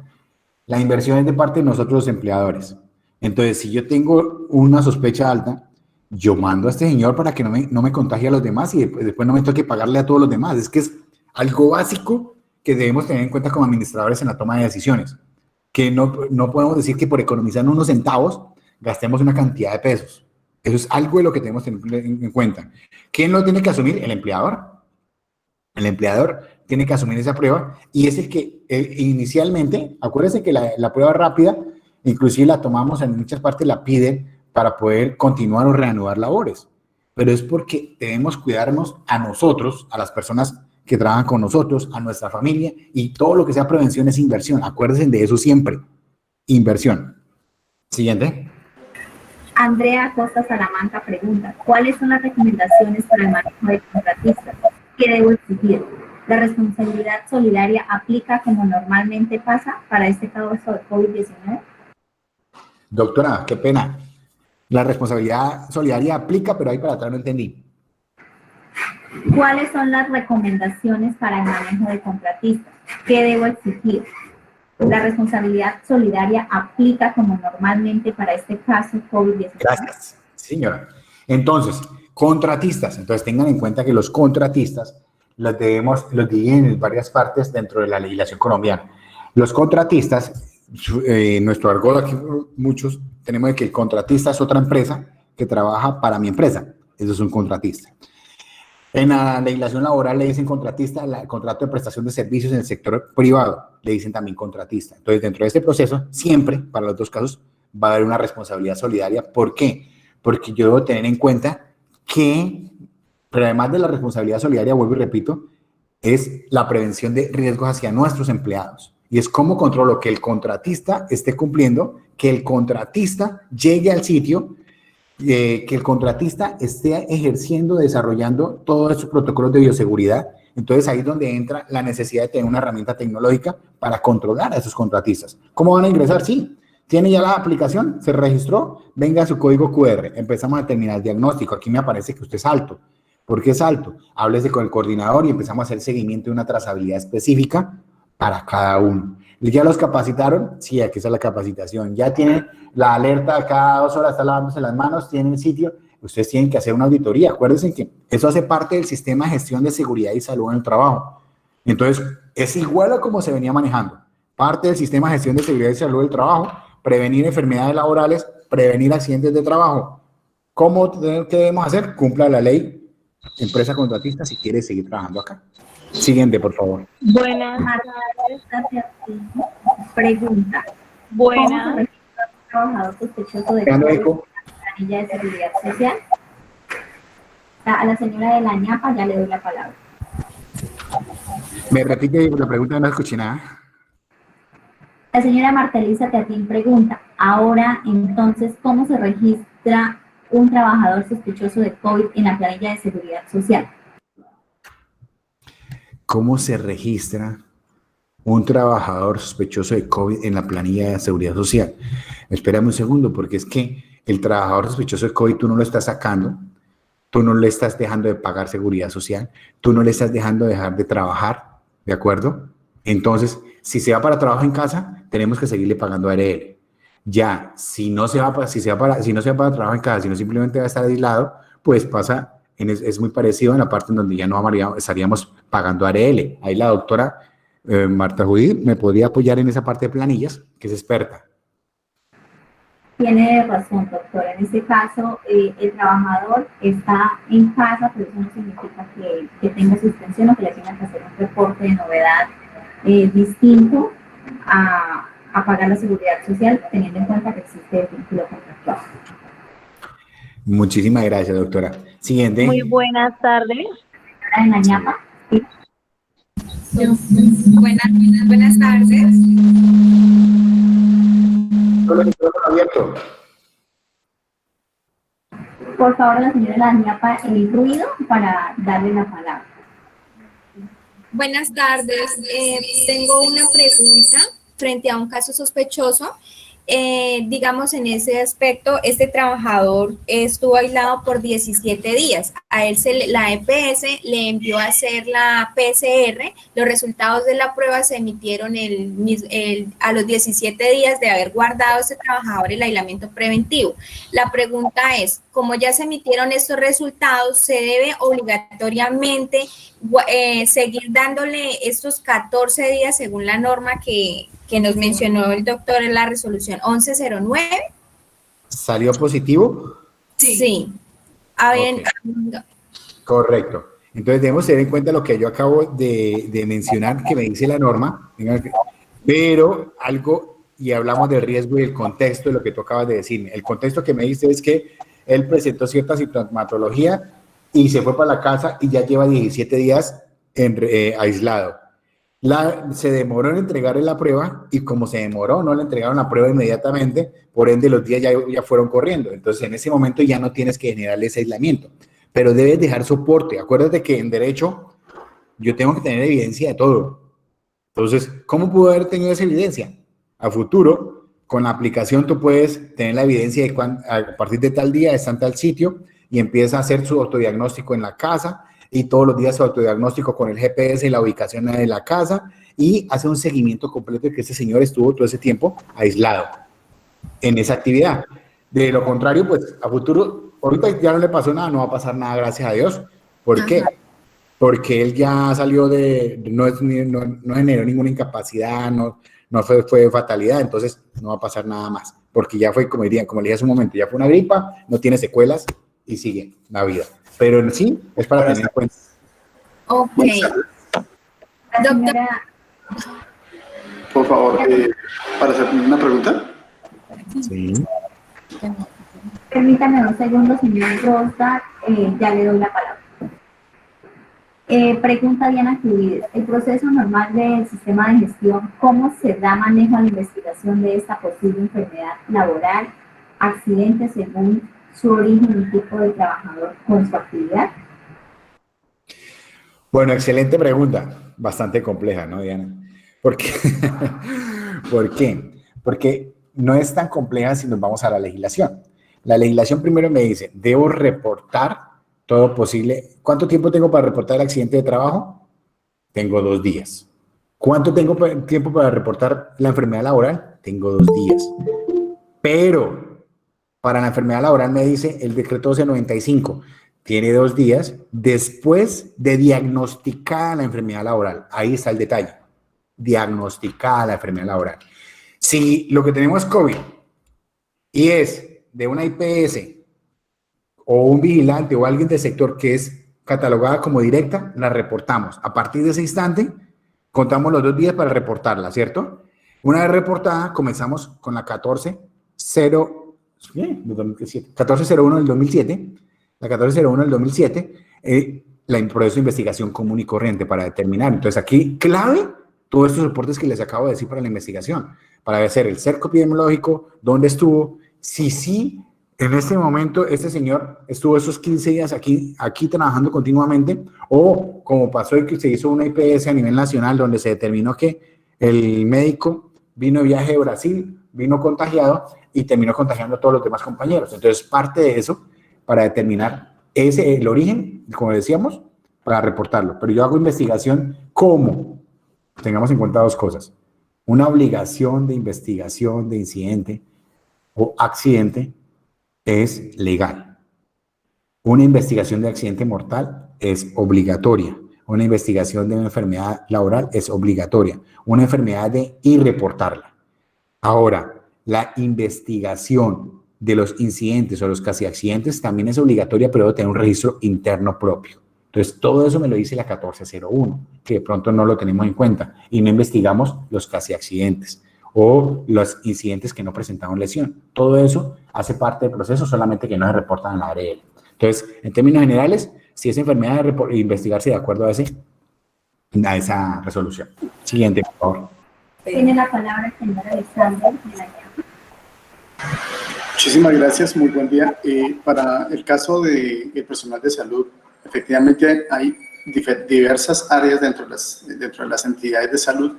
La inversión es de parte de nosotros los empleadores. Entonces, si yo tengo una sospecha alta, yo mando a este señor para que no me contagie a los demás y después no me toque pagarle a todos los demás. Es que es algo básico que debemos tener en cuenta como administradores en la toma de decisiones. Que no podemos decir que por economizar unos centavos gastemos una cantidad de pesos. Eso es algo de lo que tenemos que tener en cuenta. ¿Quién lo tiene que asumir? El empleador. El empleador tiene que asumir esa prueba y es el que inicialmente, acuérdense que la prueba rápida, inclusive la tomamos en muchas partes, la piden para poder continuar o reanudar labores. Pero es porque debemos cuidarnos a nosotros, a las personas que trabajan con nosotros, a nuestra familia, y todo lo que sea prevención es inversión. Acuérdense de eso siempre. Inversión. Siguiente. Andrea Costa Salamanca pregunta, ¿cuáles son las recomendaciones para el manejo de contratistas? ¿Qué debo exigir? ¿La responsabilidad solidaria aplica como normalmente pasa para este caso de COVID-19? Doctora, qué pena. La responsabilidad solidaria aplica, pero ahí para atrás no entendí. ¿Cuáles son las recomendaciones para el manejo de contratistas? ¿Qué debo exigir? ¿La responsabilidad solidaria aplica como normalmente para este caso COVID-19? Gracias, señora. Entonces, contratistas. Entonces, tengan en cuenta que los contratistas los dividen en varias partes dentro de la legislación colombiana. Los contratistas, nuestro argot aquí, muchos tenemos de que el contratista es otra empresa que trabaja para mi empresa. Eso es un contratista. En la legislación laboral le dicen contratista, el contrato de prestación de servicios en el sector privado, le dicen también contratista. Entonces, dentro de este proceso, siempre, para los dos casos, va a haber una responsabilidad solidaria. ¿Por qué? Porque yo debo tener en cuenta que, pero además de la responsabilidad solidaria, vuelvo y repito, es la prevención de riesgos hacia nuestros empleados. Y es cómo controlo que el contratista esté cumpliendo, que el contratista llegue al sitio, que el contratista esté ejerciendo, desarrollando todos estos protocolos de bioseguridad. Entonces ahí es donde entra la necesidad de tener una herramienta tecnológica para controlar a esos contratistas. ¿Cómo van a ingresar? Sí, tiene ya la aplicación, se registró, venga su código QR, empezamos a terminar el diagnóstico. Aquí me aparece que usted es alto. ¿Por qué es alto? Háblese con el coordinador y empezamos a hacer seguimiento de una trazabilidad específica para cada uno. ¿Ya los capacitaron? Sí, aquí está la capacitación. Ya tienen la alerta, cada 2 horas está lavándose las manos, tienen el sitio. Ustedes tienen que hacer una auditoría. Acuérdense que eso hace parte del sistema de gestión de seguridad y salud en el trabajo. Entonces, es igual a como se venía manejando. Parte del sistema de gestión de seguridad y salud del trabajo, prevenir enfermedades laborales, prevenir accidentes de trabajo. ¿Qué debemos hacer? Cumpla la ley, empresa contratista, si quiere seguir trabajando acá. Siguiente, por favor. Buenas Pregunta. Buenas. ¿Cómo se registra un trabajador sospechoso de COVID en la planilla de seguridad social? A la señora de la ñapa ya le doy la palabra. Me repite la pregunta, no escuché nada. La señora Marta Elisa Teatín pregunta, ahora entonces, ¿cómo se registra un trabajador sospechoso de COVID en la planilla de seguridad social? ¿Cómo se registra un trabajador sospechoso de COVID en la planilla de seguridad social? Espérame un segundo, porque es que el trabajador sospechoso de COVID tú no lo estás sacando, tú no le estás dejando de pagar seguridad social, tú no le estás dejando de dejar de trabajar, ¿de acuerdo? Entonces, si se va para trabajo en casa, tenemos que seguirle pagando ARL. Ya, si no se va para trabajo en casa, sino simplemente va a estar aislado, pues pasa, es muy parecido en la parte en donde ya no estaríamos pagando ARL. Ahí la doctora Marta Judith me podría apoyar en esa parte de planillas, que es experta. Tiene razón, doctor. En este caso, el trabajador está en casa, pero eso no significa que tenga suspensión o que le tenga que hacer un reporte de novedad distinto a pagar la seguridad social, teniendo en cuenta que existe el vínculo contractual. Muchísimas gracias, doctora. Siguiente. Muy buenas tardes. En la ñapa. Sí. Buenas tardes. Solo el micrófono abierto. Por favor, la señora de la ñapa, el ruido para darle la palabra. Buenas tardes. Tengo una pregunta frente a un caso sospechoso. Digamos, en ese aspecto, este trabajador estuvo aislado por 17 días. A él la EPS le envió a hacer la PCR. Los resultados de la prueba se emitieron a los 17 días de haber guardado ese trabajador el aislamiento preventivo. La pregunta es, como ya se emitieron estos resultados, ¿se debe obligatoriamente seguir dándole estos 14 días según la norma que nos mencionó el doctor en la resolución 1109? ¿Salió positivo? Sí. A ver, okay. Correcto. Entonces debemos tener en cuenta lo que yo acabo de mencionar, que me dice la norma, pero algo, y hablamos del riesgo y el contexto de lo que tú acabas de decirme. El contexto que me dice es que él presentó cierta sintomatología y se fue para la casa y ya lleva 17 días aislado. Se demoró en entregarle la prueba y como se demoró, no le entregaron la prueba inmediatamente, por ende los días ya fueron corriendo. Entonces en ese momento ya no tienes que generarle ese aislamiento, pero debes dejar soporte. Acuérdate que en derecho yo tengo que tener evidencia de todo. Entonces, ¿cómo puedo haber tenido esa evidencia? A futuro, con la aplicación tú puedes tener la evidencia de a partir de tal día está en tal sitio y empieza a hacer su autodiagnóstico en la casa y todos los días su autodiagnóstico con el GPS y la ubicación de la casa y hace un seguimiento completo de que ese señor estuvo todo ese tiempo aislado en esa actividad. De lo contrario, pues a futuro, ahorita ya no le pasó nada, no va a pasar nada, gracias a Dios. ¿Por qué? Porque él ya salió no generó ninguna incapacidad, no fue fatalidad, entonces no va a pasar nada más. porque ya fue, como le dije hace un momento, ya fue una gripa, no tiene secuelas y sigue la vida. Pero en sí es para tener en cuenta. Ok. La Doctor. señora, Por favor, para hacer una pregunta. Sí. permítame un segundo, señor Rosa, ya le doy la palabra. Pregunta Diana Cubides, el proceso normal del sistema de gestión, ¿cómo se da manejo a la investigación de esta posible enfermedad laboral, accidente según su origen y tipo de trabajador con su actividad? Bueno, excelente pregunta, bastante compleja, ¿no, Diana? ¿Por qué? ¿Por qué? Porque no es tan compleja si nos vamos a la legislación. La legislación primero me dice, debo reportar todo posible. ¿Cuánto tiempo tengo para reportar el accidente de trabajo? Tengo 2 días. ¿Cuánto tiempo para reportar la enfermedad laboral? Tengo 2 días. Pero para la enfermedad laboral me dice el decreto 1295, tiene 2 días después de diagnosticada la enfermedad laboral. Ahí está el detalle. Diagnosticada la enfermedad laboral. Si lo que tenemos es COVID y es de una IPS o un vigilante o alguien del sector que es catalogada como directa, la reportamos. A partir de ese instante, contamos los 2 días para reportarla, ¿cierto? Una vez reportada, comenzamos con la 1401 del 2007, la 1401 del 2007, el proceso de investigación común y corriente para determinar. Entonces, aquí, clave, todos estos reportes que les acabo de decir para la investigación, para hacer el cerco epidemiológico, dónde estuvo, sí, en este momento este señor estuvo esos 15 días aquí trabajando continuamente, o como pasó que se hizo una IPS a nivel nacional donde se determinó que el médico vino de viaje de Brasil, vino contagiado y terminó contagiando a todos los demás compañeros. Entonces, parte de eso para determinar el origen, como decíamos, para reportarlo. Pero yo hago investigación como, tengamos en cuenta 2 cosas, una obligación de investigación de incidente o accidente es legal. Una investigación de accidente mortal es obligatoria. Una investigación de una enfermedad laboral es obligatoria. Una enfermedad de y reportarla. Ahora, la investigación de los incidentes o los casi accidentes también es obligatoria, pero debe tener un registro interno propio. Entonces, todo eso me lo dice la 1401, que de pronto no lo tenemos en cuenta y no investigamos los casi accidentes o los incidentes que no presentaron lesión. Todo eso hace parte del proceso, solamente que no se reportan en la ARL. Entonces, en términos generales, si es enfermedad, investigarse de acuerdo a esa resolución. Siguiente, por favor. Tiene la palabra el señor Alexander de la Llama. Muchísimas gracias, muy buen día. Para el caso del personal de salud, efectivamente hay diversas áreas dentro de las entidades de salud.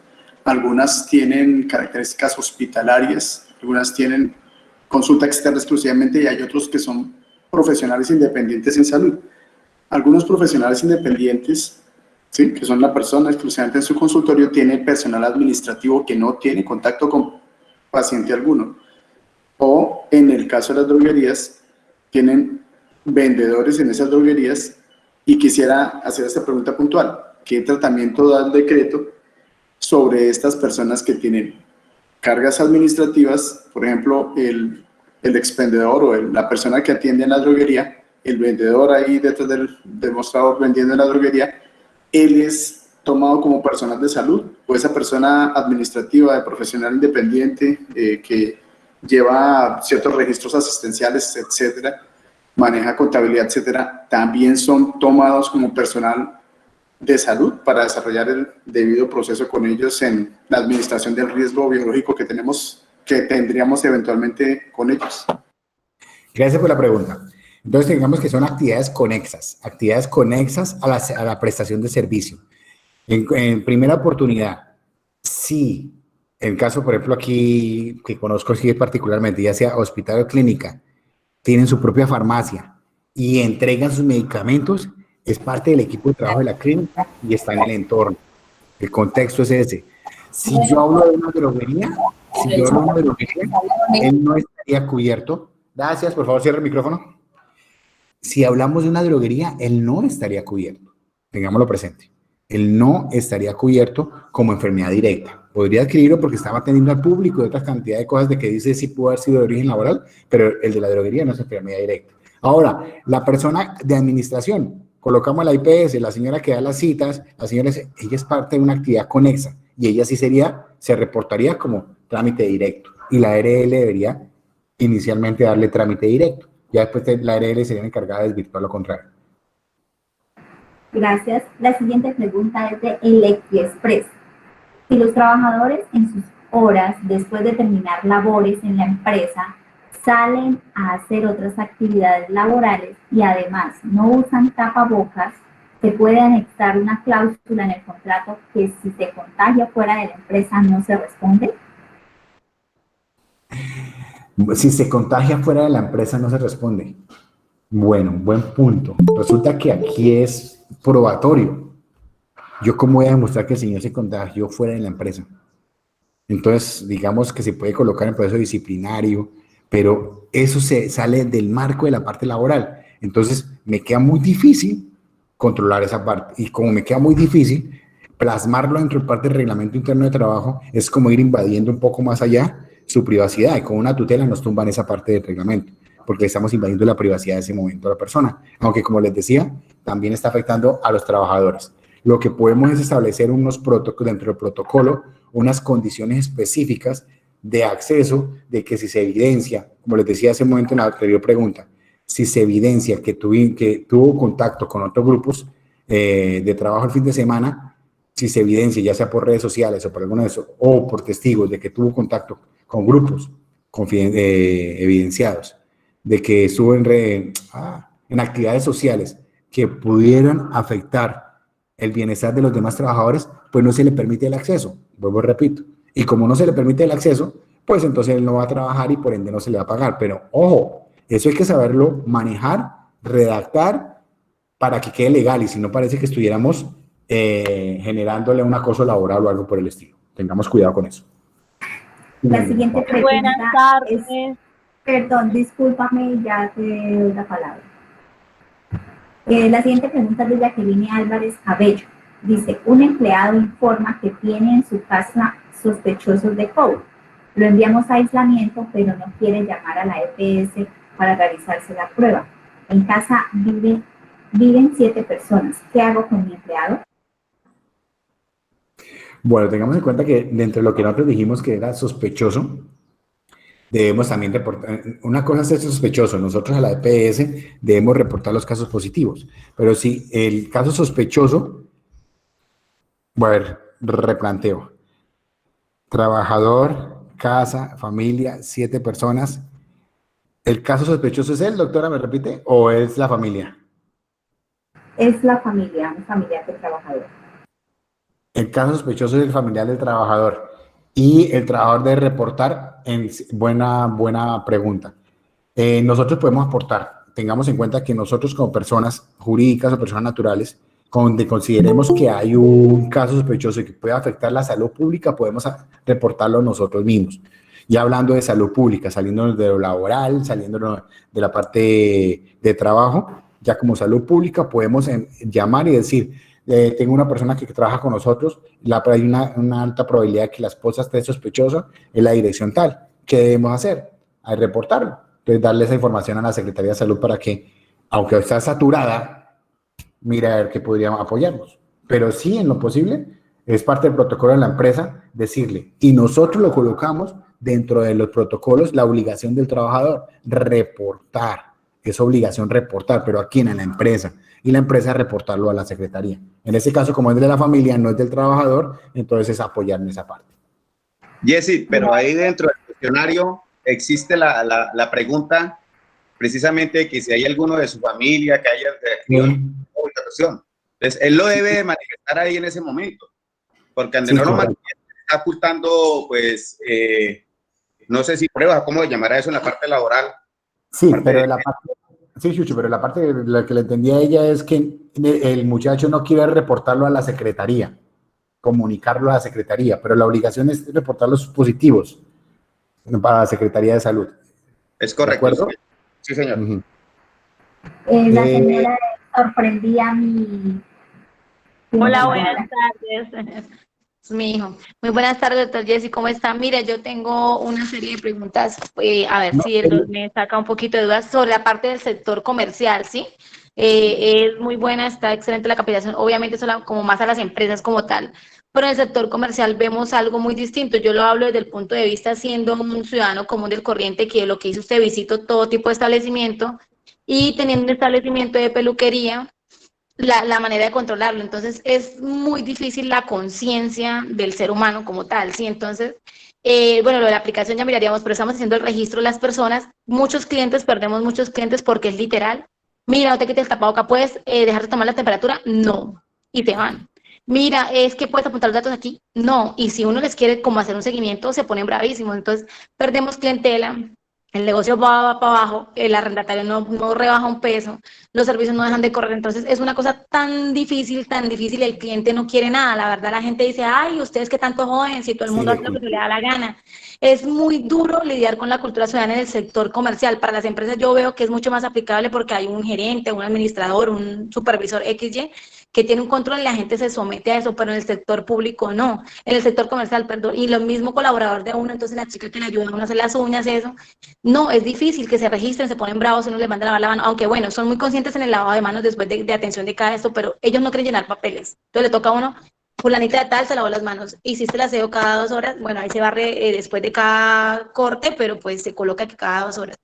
Algunas tienen características hospitalarias, algunas tienen consulta externa exclusivamente y hay otros que son profesionales independientes en salud. Algunos profesionales independientes, ¿sí?, que son la persona exclusivamente en su consultorio, tienen personal administrativo que no tiene contacto con paciente alguno. O en el caso de las droguerías, tienen vendedores en esas droguerías. Y quisiera hacer esta pregunta puntual. ¿Qué tratamiento da el decreto sobre estas personas que tienen cargas administrativas? Por ejemplo, el expendedor o la persona que atiende en la droguería, el vendedor ahí detrás del demostrador vendiendo en la droguería, él es tomado como personal de salud, o esa persona administrativa de profesional independiente que lleva ciertos registros asistenciales, etcétera, maneja contabilidad, etcétera, también son tomados como personal de salud para desarrollar el debido proceso con ellos en la administración del riesgo biológico que tendríamos eventualmente con ellos. Gracias por la pregunta. Entonces, digamos que son actividades conexas a la prestación de servicio. En primera oportunidad, si el caso, por ejemplo, aquí que conozco aquí particularmente, ya sea hospital o clínica, tienen su propia farmacia y entregan sus medicamentos, es parte del equipo de trabajo de la clínica y está en el entorno. El contexto es ese. Si yo hablo de una droguería, él no estaría cubierto. Gracias, por favor, cierre el micrófono. Si hablamos de una droguería, él no estaría cubierto. Tengámoslo presente. Él no estaría cubierto como enfermedad directa. Podría adquirirlo porque estaba atendiendo al público y otra cantidad de cosas de que dice sí pudo haber sido de origen laboral, pero el de la droguería no es enfermedad directa. Ahora, la persona de administración, colocamos la IPS, la señora que da las citas, la señora, ella es parte de una actividad conexa y ella sí se reportaría como trámite directo y la ARL debería inicialmente darle trámite directo. Ya después la ARL sería encargada de desvirtuar lo contrario. Gracias. La siguiente pregunta es de ElectriExpress. Si los trabajadores en sus horas después de terminar labores en la empresa salen a hacer otras actividades laborales y además no usan tapabocas, se puede anexar una cláusula en el contrato que si se contagia fuera de la empresa no se responde. Si se contagia fuera de la empresa no se responde. Bueno, buen punto. Resulta que aquí es probatorio. ¿Yo cómo voy a demostrar que el señor se contagió fuera de la empresa? Entonces, digamos que se puede colocar en proceso disciplinario, pero eso se sale del marco de la parte laboral. Entonces, me queda muy difícil controlar esa parte. Y como me queda muy difícil, plasmarlo dentro de parte del reglamento interno de trabajo es como ir invadiendo un poco más allá su privacidad. Y con una tutela nos tumban esa parte del reglamento, porque estamos invadiendo la privacidad de ese momento de la persona. Aunque, como les decía, también está afectando a los trabajadores. Lo que podemos es establecer unos protocolos, dentro del protocolo, unas condiciones específicas de acceso, de que si se evidencia, como les decía hace un momento en la anterior pregunta, si se evidencia que tuvo contacto con otros grupos de trabajo el fin de semana, si se evidencia, ya sea por redes sociales o por alguno de esos, o por testigos de que tuvo contacto con grupos evidenciados, de que estuvo en actividades sociales que pudieran afectar el bienestar de los demás trabajadores, pues no se le permite el acceso, vuelvo y repito. Y como no se le permite el acceso, pues entonces él no va a trabajar y por ende no se le va a pagar. Pero ojo, eso hay que saberlo manejar, redactar para que quede legal y si no parece que estuviéramos generándole un acoso laboral o algo por el estilo. Tengamos cuidado con eso. La siguiente pregunta Buenas tardes. Perdón, discúlpame, ya te doy la palabra. La siguiente pregunta es de Jacqueline Álvarez Cabello. Dice, un empleado informa que tiene en su casa sospechosos de COVID. Lo enviamos a aislamiento, pero no quiere llamar a la EPS para realizarse la prueba. En casa viven 7 personas. ¿Qué hago con mi empleado? Bueno, tengamos en cuenta que dentro de lo que nosotros dijimos que era sospechoso, debemos también reportar, una cosa es ser sospechoso, nosotros a la EPS debemos reportar los casos positivos, pero si el caso sospechoso, a ver, replanteo, trabajador, casa, familia, 7 personas, ¿el caso sospechoso es él, doctora, me repite, o es la familia? Es la familia, un familiar del trabajador. El caso sospechoso es el familiar del trabajador. Y el trabajador debe reportar, buena pregunta. Nosotros podemos aportar, tengamos en cuenta que nosotros como personas jurídicas o personas naturales, donde consideremos que hay un caso sospechoso que puede afectar la salud pública, podemos reportarlo nosotros mismos. Y hablando de salud pública, saliendo de lo laboral, saliendo de la parte de trabajo, ya como salud pública podemos llamar y decir, tengo una persona que trabaja con nosotros, hay una alta probabilidad de que la esposa esté sospechosa en la dirección tal. ¿Qué debemos hacer? Hay reportarlo. Entonces, darle esa información a la Secretaría de Salud para que, aunque está saturada, mire a ver qué podríamos apoyarnos. Pero sí, en lo posible, es parte del protocolo de la empresa decirle, y nosotros lo colocamos dentro de los protocolos, la obligación del trabajador, reportar. Es obligación reportar, pero aquí en la empresa. Y la empresa reportarlo a la secretaría. En ese caso, como es de la familia, no es del trabajador, entonces es apoyar en esa parte. Jessy, pero ahí dentro del cuestionario existe la pregunta precisamente que si hay alguno de su familia que haya publicación. Entonces, él lo debe manifestar ahí en ese momento, porque ante no lo manifiesta, está ocultando, pues, no sé si pruebas, ¿cómo se llamará eso en la parte laboral? Sí, pero sí, Chucho, pero la parte de la que le entendía a ella es que el muchacho no quiere reportarlo a la secretaría, comunicarlo a la secretaría, pero la obligación es reportar los positivos para la Secretaría de Salud. Es correcto. ¿De acuerdo? Sí, señor. La señora sorprendía mi Hola, buenas tardes. Es mi hijo. Muy buenas tardes, doctor Jesse, ¿cómo está? Mire, yo tengo una serie de preguntas, a ver No, si me saca un poquito de dudas sobre la parte del sector comercial, ¿sí? Es muy buena, está excelente la capacitación, obviamente solo como más a las empresas como tal, pero en el sector comercial vemos algo muy distinto. Yo lo hablo desde el punto de vista siendo un ciudadano común del corriente, que lo que hizo usted, visito todo tipo de establecimiento y teniendo un establecimiento de peluquería, la manera de controlarlo. Entonces, es muy difícil la conciencia del ser humano como tal, ¿sí? Entonces, bueno, lo de la aplicación ya miraríamos, pero estamos haciendo el registro de las personas. Muchos clientes, perdemos muchos clientes porque es literal. Mira, no te quites el tapabocas, ¿puedes dejar de tomar la temperatura? No. Y te van. Mira, es que puedes apuntar los datos aquí. No. Y si uno les quiere como hacer un seguimiento, se ponen bravísimos. Entonces, perdemos clientela. El negocio va para abajo, el arrendatario no rebaja un peso, los servicios no dejan de correr, entonces es una cosa tan difícil, el cliente no quiere nada, la verdad la gente dice, ay, ustedes que tanto joden, si todo el sí, mundo hace lo que se le da la gana. Es muy duro lidiar con la cultura ciudadana en el sector comercial. Para las empresas yo veo que es mucho más aplicable porque hay un gerente, un administrador, un supervisor XY que tiene un control y la gente se somete a eso, pero en el sector público no, en el sector comercial, perdón, y lo mismo colaborador de uno, entonces la chica que le ayuda a uno a hacer las uñas, eso, no, es difícil que se registren, se ponen bravos, uno les manda a lavar la mano, aunque bueno, son muy conscientes en el lavado de manos después de atención de cada esto, pero ellos no quieren llenar papeles. Entonces le toca a uno, fulanita de tal se lavó las manos, hiciste el aseo cada 2 horas, bueno, ahí se barre después de cada corte, pero pues se coloca que cada 2 horas.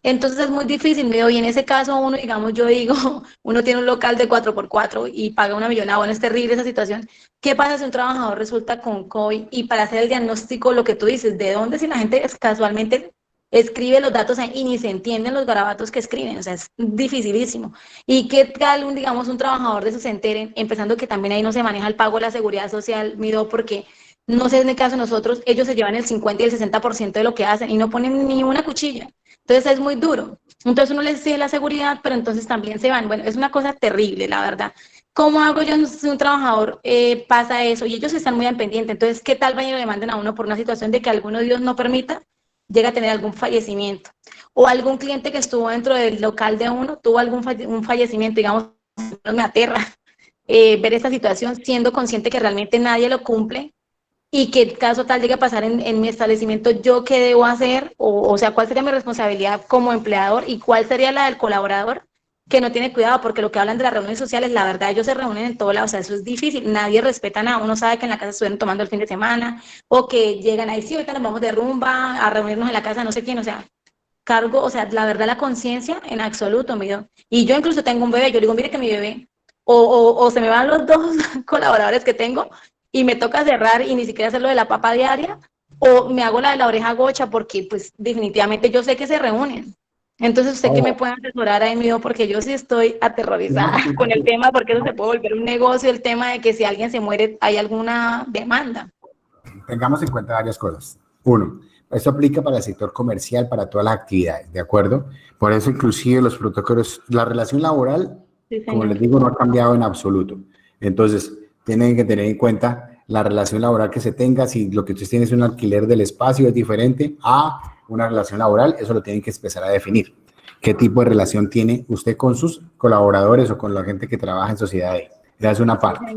Entonces es muy difícil, y en ese caso uno, digamos, yo digo, uno tiene un local de 4x4 y paga una millonada, bueno, es terrible esa situación. ¿Qué pasa si un trabajador resulta con COVID? Y para hacer el diagnóstico, lo que tú dices, ¿de dónde si la gente casualmente escribe los datos ahí y ni se entienden los garabatos que escriben? O sea, es dificilísimo. ¿Y qué tal, digamos, un trabajador de esos se enteren, empezando que también ahí no se maneja el pago de la seguridad social, Mido, porque no sé, en el caso de nosotros, ellos se llevan el 50 y el 60% de lo que hacen y no ponen ni una cuchilla. Entonces es muy duro. Entonces uno les exige la seguridad, pero entonces también se van. Bueno, es una cosa terrible, la verdad. ¿Cómo hago yo si un trabajador pasa eso? Y ellos están muy al pendiente. Entonces, ¿qué tal vayan y le manden a uno por una situación de que alguno, Dios no permita, llega a tener algún fallecimiento? O algún cliente que estuvo dentro del local de uno tuvo un fallecimiento, digamos, me aterra ver esta situación siendo consciente que realmente nadie lo cumple y que caso tal llegue a pasar en mi establecimiento, ¿yo qué debo hacer? O sea, ¿cuál sería mi responsabilidad como empleador y cuál sería la del colaborador que no tiene cuidado? Porque lo que hablan de las reuniones sociales, la verdad, ellos se reúnen en todo lado, o sea, eso es difícil, nadie respeta nada, uno sabe que en la casa estuvieron tomando el fin de semana, o que llegan ahí, sí, ahorita nos vamos de rumba a reunirnos en la casa, no sé quién, o sea, cargo, o sea, la verdad, la conciencia en absoluto, mío. Y yo incluso tengo un bebé, yo digo, mire que mi bebé, o se me van los 2 colaboradores que tengo, y me toca cerrar y ni siquiera hacer lo de la papa diaria, o me hago la de la oreja gocha, porque pues definitivamente yo sé que se reúnen. Entonces, ¿usted qué me puede asesorar ahí, mío? Porque yo sí estoy aterrorizada con el tema, porque eso se puede volver un negocio, el tema de que si alguien se muere, hay alguna demanda. Tengamos en cuenta varias cosas. Uno, esto aplica para el sector comercial, para todas las actividades, ¿de acuerdo? Por eso, inclusive, los protocolos, la relación laboral, sí, como les digo, no ha cambiado en absoluto. Entonces, tienen que tener en cuenta la relación laboral que se tenga. Si lo que ustedes tienen es un alquiler del espacio, es diferente a una relación laboral, eso lo tienen que empezar a definir. ¿Qué tipo de relación tiene usted con sus colaboradores o con la gente que trabaja en sociedad? Esa es una parte.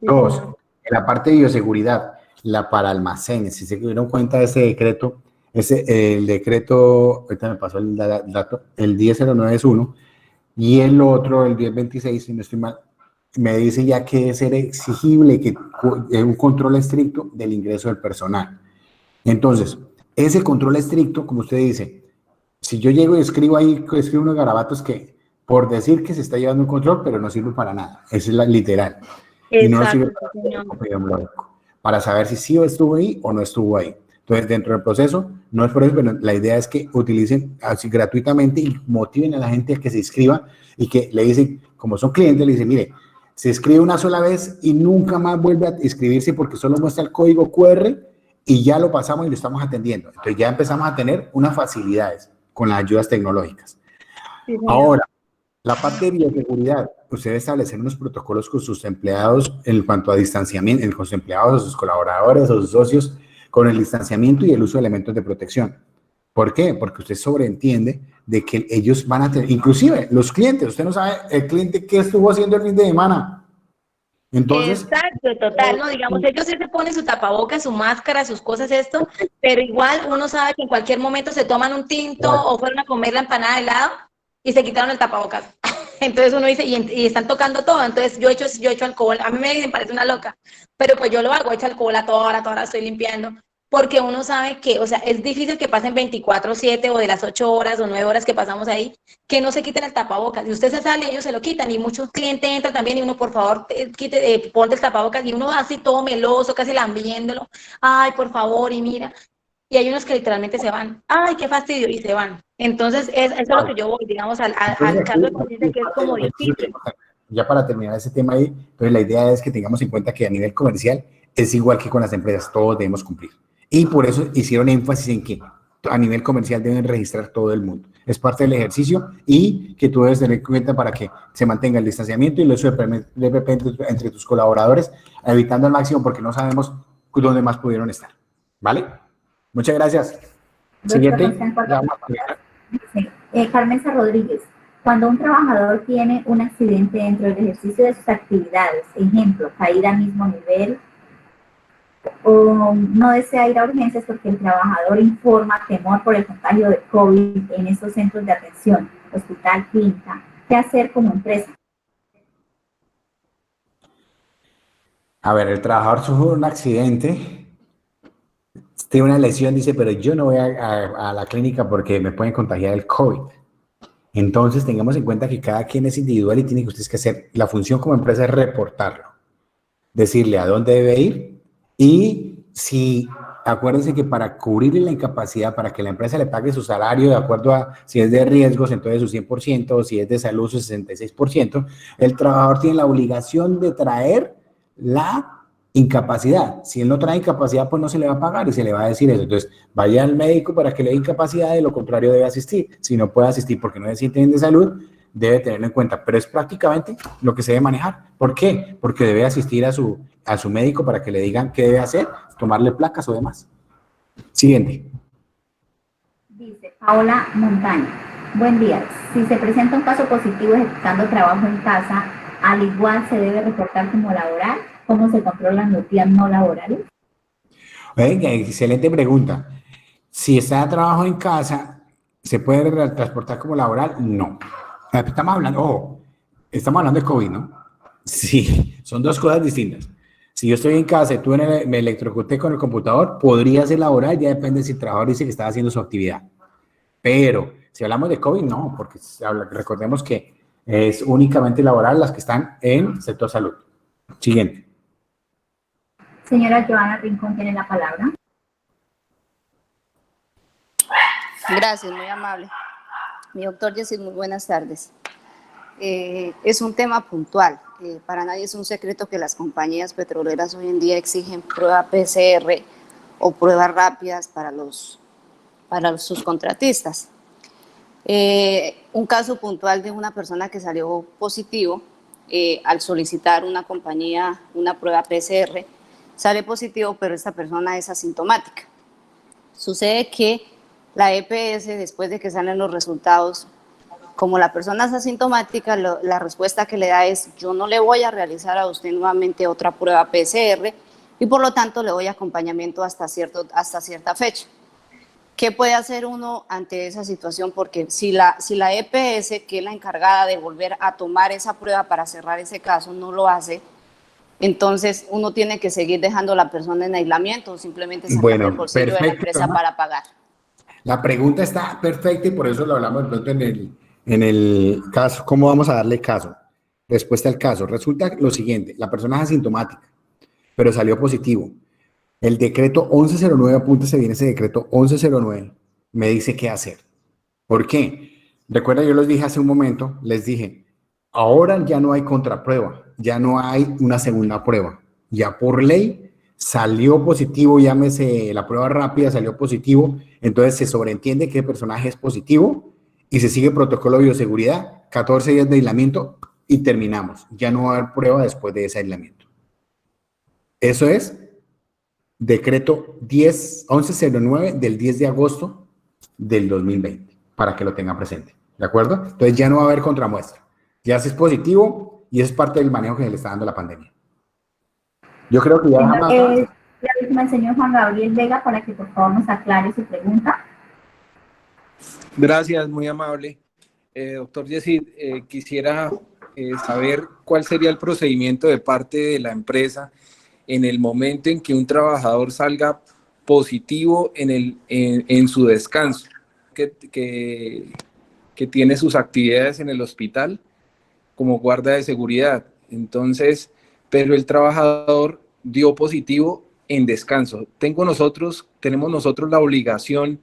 Dos, en la parte de bioseguridad, la para almacenes, si se dieron cuenta de ese decreto, el decreto, ahorita me pasó el dato, el 10091, y el otro, el 1026, si no estoy mal, me dice ya que debe ser exigible que un control estricto del ingreso del personal. Entonces, ese control estricto, como usted dice, si yo llego y escribo unos garabatos que por decir que se está llevando un control, pero no sirve para nada, esa es la literal. Exacto, y no sirve para saber si sí estuvo ahí o no estuvo ahí. Entonces, dentro del proceso, no es por eso, pero la idea es que utilicen así gratuitamente y motiven a la gente a que se inscriba y que le dicen, como son clientes, le dicen, mire, se escribe una sola vez y nunca más vuelve a inscribirse porque solo muestra el código QR y ya lo pasamos y lo estamos atendiendo. Entonces ya empezamos a tener unas facilidades con las ayudas tecnológicas. Sí, ahora, la parte de bioseguridad, usted debe establecer unos protocolos con sus empleados en cuanto a distanciamiento, con sus empleados, o sus colaboradores, o sus socios, con el distanciamiento y el uso de elementos de protección. ¿Por qué? Porque usted sobreentiende de que ellos van a tener, inclusive los clientes, usted no sabe el cliente qué estuvo haciendo el fin de semana. Entonces, Exacto, total, no, digamos, ellos sí se ponen su tapabocas, su máscara, sus cosas, esto, pero igual uno sabe que en cualquier momento se toman un tinto o fueron a comer la empanada de helado y se quitaron el tapabocas. Entonces uno dice, y están tocando todo, entonces yo echo alcohol, a mí me parece una loca, pero pues yo lo hago, echo alcohol a toda hora estoy limpiando, porque uno sabe que, o sea, es difícil que pasen 24/7 o de las 8 horas o 9 horas que pasamos ahí, que no se quiten el tapabocas. Y usted se sale, ellos se lo quitan. Y muchos clientes entran también y uno, por favor, ponte el tapabocas. Y uno así todo meloso, casi lambiéndolo. Ay, por favor, y mira. Y hay unos que literalmente se van. Ay, qué fastidio, y se van. Entonces, eso es lo que yo voy, digamos, al caso de conciencia, que es como difícil. ya para terminar ese tema ahí, entonces la idea es que tengamos en cuenta que a nivel comercial es igual que con las empresas, todos debemos cumplir. Y por eso hicieron énfasis en que a nivel comercial deben registrar todo el mundo. Es parte del ejercicio y que tú debes tener en cuenta para que se mantenga el distanciamiento y el uso de PPP entre tus colaboradores, evitando al máximo porque no sabemos dónde más pudieron estar. ¿Vale? Muchas gracias. Siguiente. Carmenza Rodríguez. Cuando un trabajador tiene un accidente dentro del ejercicio de sus actividades, ejemplo, caída al mismo nivel, o no desea ir a urgencias porque el trabajador informa temor por el contagio de COVID en estos centros de atención, hospital, clínica, ¿qué hacer como empresa? A ver, el trabajador sufre un accidente, tiene una lesión, dice, pero yo no voy a la clínica porque me pueden contagiar el COVID. Entonces, tengamos en cuenta que cada quien es individual y tiene que ustedes que hacer, la función como empresa es reportarlo, decirle a dónde debe ir y si, acuérdense que para cubrir la incapacidad, para que la empresa le pague su salario de acuerdo a si es de riesgos, entonces su 100%, o si es de salud, su 66%, el trabajador tiene la obligación de traer la incapacidad. Si él no trae incapacidad, pues no se le va a pagar y se le va a decir eso. Entonces, vaya al médico para que le dé incapacidad, de lo contrario debe asistir. Si no puede asistir porque no se siente bien de salud, debe tenerlo en cuenta. Pero es prácticamente lo que se debe manejar. ¿Por qué? Porque debe asistir a su médico para que le digan qué debe hacer, tomarle placas o demás. Siguiente. Dice Paola Montaña. Buen día. Si se presenta un caso positivo ejecutando trabajo en casa, ¿al igual se debe reportar como laboral? ¿Cómo se controlan los días no laborales? Excelente pregunta. Si está de trabajo en casa, ¿se puede transportar como laboral? No. Estamos hablando de COVID, ¿no? Sí, son dos cosas distintas. Si yo estoy en casa y tú me electrocuté con el computador, podría ser laboral, ya depende si el trabajador dice que está haciendo su actividad. Pero si hablamos de COVID, no, porque recordemos que es únicamente laboral las que están en sector salud. Siguiente. Señora Joana Rincón tiene la palabra. Gracias, muy amable. Mi doctor Jessy, muy buenas tardes. Es un tema puntual. Para nadie es un secreto que las compañías petroleras hoy en día exigen prueba PCR o pruebas rápidas para sus contratistas. Un caso puntual de una persona que salió positivo al solicitar una compañía una prueba PCR, sale positivo, pero esta persona es asintomática. Sucede que la EPS, después de que salen los resultados, como la persona es asintomática, la respuesta que le da es: yo no le voy a realizar a usted nuevamente otra prueba PCR y por lo tanto le doy acompañamiento hasta cierta fecha. ¿Qué puede hacer uno ante esa situación? Porque si la EPS, que es la encargada de volver a tomar esa prueba para cerrar ese caso, no lo hace, entonces uno tiene que seguir dejando a la persona en aislamiento o simplemente sacar del bolsillo de la empresa para pagar. La pregunta está perfecta y por eso lo hablamos pronto en el caso. ¿Cómo vamos a darle caso? Respuesta al caso. Resulta lo siguiente: la persona es asintomática, pero salió positivo. El decreto 1109, apúntese bien ese decreto 1109, me dice qué hacer. ¿Por qué? Recuerda, yo les dije hace un momento, les dije, ahora ya no hay contraprueba, ya no hay una segunda prueba. Ya por ley salió positivo, llámese la prueba rápida, salió positivo, entonces se sobreentiende que el personaje es positivo y se sigue protocolo de bioseguridad, 14 días de aislamiento y terminamos. Ya no va a haber prueba después de ese aislamiento. Eso es decreto 1109 del 10 de agosto del 2020, para que lo tengan presente, ¿de acuerdo? Entonces ya no va a haber contramuestra, ya es positivo y es parte del manejo que le está dando la pandemia. Yo creo que ya dejamos... La última, el señor Juan Gabriel Vega, para que por favor nos aclare su pregunta. Gracias, muy amable. Doctor Yesid, quisiera saber cuál sería el procedimiento de parte de la empresa en el momento en que un trabajador salga positivo en su descanso, que tiene sus actividades en el hospital como guarda de seguridad. Entonces, pero el trabajador dio positivo en descanso. Tenemos nosotros la obligación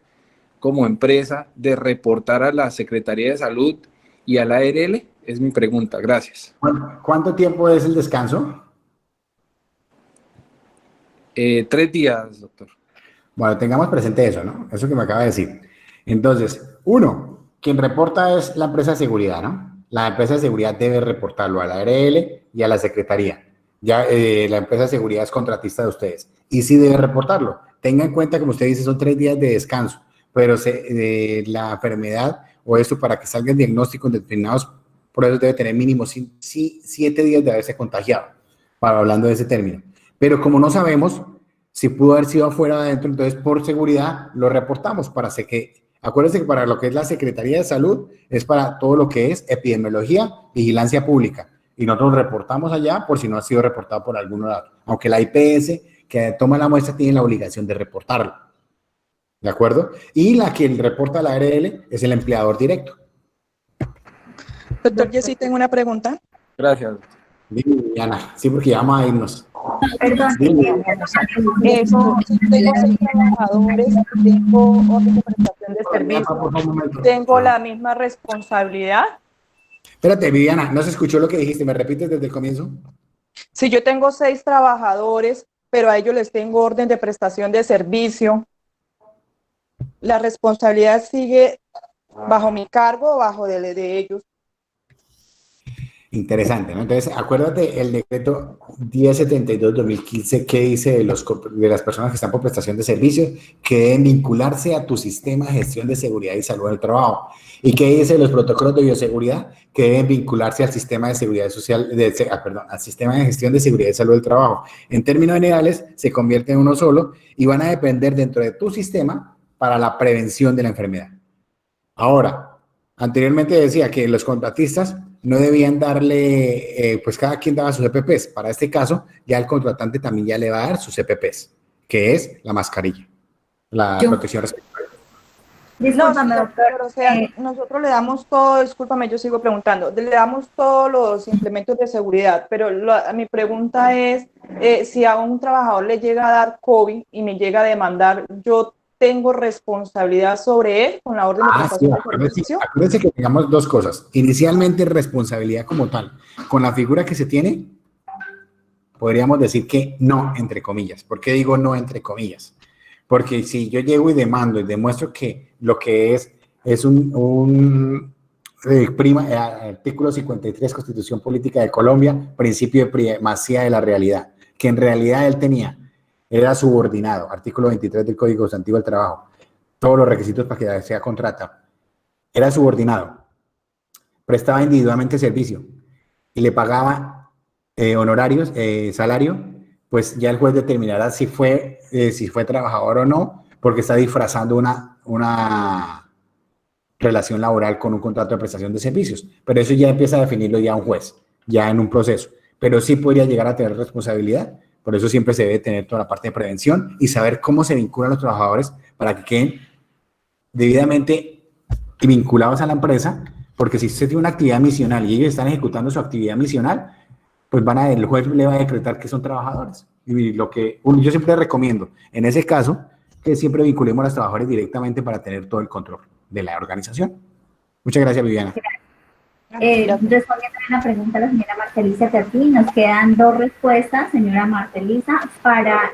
como empresa de reportar a la Secretaría de Salud y a la ARL? Es mi pregunta. Gracias. ¿Cuánto tiempo es el descanso? 3 días, doctor. Bueno, tengamos presente eso, ¿no? Eso que me acaba de decir. Entonces, uno, quien reporta es la empresa de seguridad, ¿no? La empresa de seguridad debe reportarlo a la ARL y a la Secretaría. Ya la empresa de seguridad es contratista de ustedes y sí debe reportarlo. Tenga en cuenta, como usted dice, son 3 días de descanso, pero la enfermedad o esto para que salga el diagnóstico en determinados procesos debe tener mínimo 7 días de haberse contagiado, hablando de ese término. Pero como no sabemos si pudo haber sido afuera o adentro, entonces por seguridad lo reportamos para que, acuérdense que para lo que es la Secretaría de Salud es para todo lo que es epidemiología, vigilancia pública. Y nosotros reportamos allá por si no ha sido reportado por algún lado. Aunque la IPS que toma la muestra tiene la obligación de reportarlo. ¿De acuerdo? Y la que reporta a la ARL es el empleador directo. Doctor, yo sí tengo una pregunta. Gracias. Dime, Diana. Sí, porque ya vamos a irnos. Perdón. Tengo 6 trabajadores, tengo orden de prestación de servicio, tengo la misma responsabilidad. Espérate, Viviana, no se escuchó lo que dijiste. ¿Me repites desde el comienzo? Si yo tengo 6 trabajadores, pero a ellos les tengo orden de prestación de servicio, ¿la responsabilidad sigue bajo mi cargo o bajo de ellos? Interesante, ¿no? Entonces, acuérdate el decreto 1072-2015 que dice de las personas que están por prestación de servicios que deben vincularse a tu sistema de gestión de seguridad y salud del trabajo. ¿Y qué dice de los protocolos de bioseguridad? Que deben vincularse al sistema de seguridad social, al sistema de gestión de seguridad y salud del trabajo. En términos generales, se convierte en uno solo y van a depender dentro de tu sistema para la prevención de la enfermedad. Ahora, anteriormente decía que los contratistas no debían darle, pues cada quien daba sus EPPs. Para este caso, ya el contratante también ya le va a dar sus EPPs, que es la mascarilla, la protección respiratoria. Discúlpame, doctor. Pero, o sea, nosotros le damos todo, discúlpame, yo sigo preguntando, le damos todos los implementos de seguridad, pero mi pregunta es, si a un trabajador le llega a dar COVID y me llega a demandar, ¿yo tengo responsabilidad sobre él con la orden de prestación de servicio? Acuérdense que tengamos dos cosas. Inicialmente, responsabilidad como tal. Con la figura que se tiene, podríamos decir que no, entre comillas. ¿Por qué digo no, entre comillas? Porque si yo llego y demando y demuestro que lo que es un artículo 53, Constitución Política de Colombia, principio de primacía de la realidad, que en realidad él tenía, era subordinado, artículo 23 del Código Sustantivo del Trabajo, todos los requisitos para que sea contrata, era subordinado, prestaba individualmente servicio y le pagaba honorarios, salario, pues ya el juez determinará si fue trabajador o no, porque está disfrazando una relación laboral con un contrato de prestación de servicios. Pero eso ya empieza a definirlo ya un juez, ya en un proceso. Pero sí podría llegar a tener responsabilidad. Por eso siempre se debe tener toda la parte de prevención y saber cómo se vinculan los trabajadores para que queden debidamente vinculados a la empresa, porque si usted tiene una actividad misional y ellos están ejecutando su actividad misional, pues el juez le va a decretar que son trabajadores. Y yo siempre recomiendo, en ese caso, que siempre vinculemos a los trabajadores directamente para tener todo el control de la organización. Muchas gracias, Viviana. Respondiendo a la pregunta de la señora Martelisa Terpín, nos quedan 2 respuestas, señora Martelisa.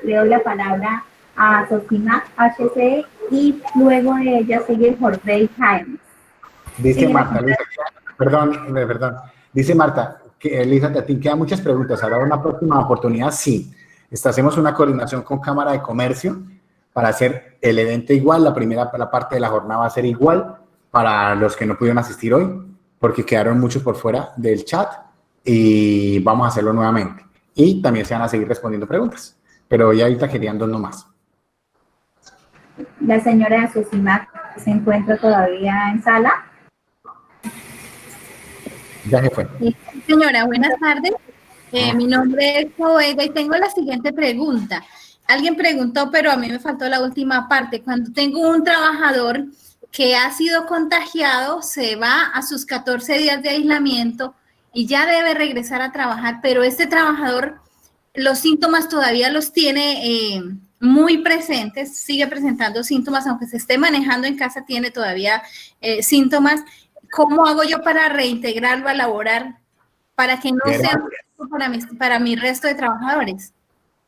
Le doy la palabra a Sofima HC y luego de ella sigue Jorge Jaime. Dice Marta, perdón. Dice Marta, que Elisa Terpín, quedan muchas preguntas. ¿Habrá una próxima oportunidad? Sí. Hacemos una coordinación con Cámara de Comercio para hacer el evento igual. La parte de la jornada va a ser igual para los que no pudieron asistir hoy, porque quedaron muchos por fuera del chat y vamos a hacerlo nuevamente. y también se van a seguir respondiendo preguntas. Pero ya ahorita querían 2 nomás. La señora Sosimac se encuentra todavía en sala. Ya se fue. Señora, buenas tardes. Mi nombre es Joega y tengo la siguiente pregunta. Alguien preguntó, pero a mí me faltó la última parte. Cuando tengo un trabajador que ha sido contagiado, se va a sus 14 días de aislamiento y ya debe regresar a trabajar, pero este trabajador los síntomas todavía los tiene muy presentes, sigue presentando síntomas, aunque se esté manejando en casa, tiene todavía síntomas. ¿Cómo hago yo para reintegrarlo a laborar para que no sea un riesgo para mi resto de trabajadores?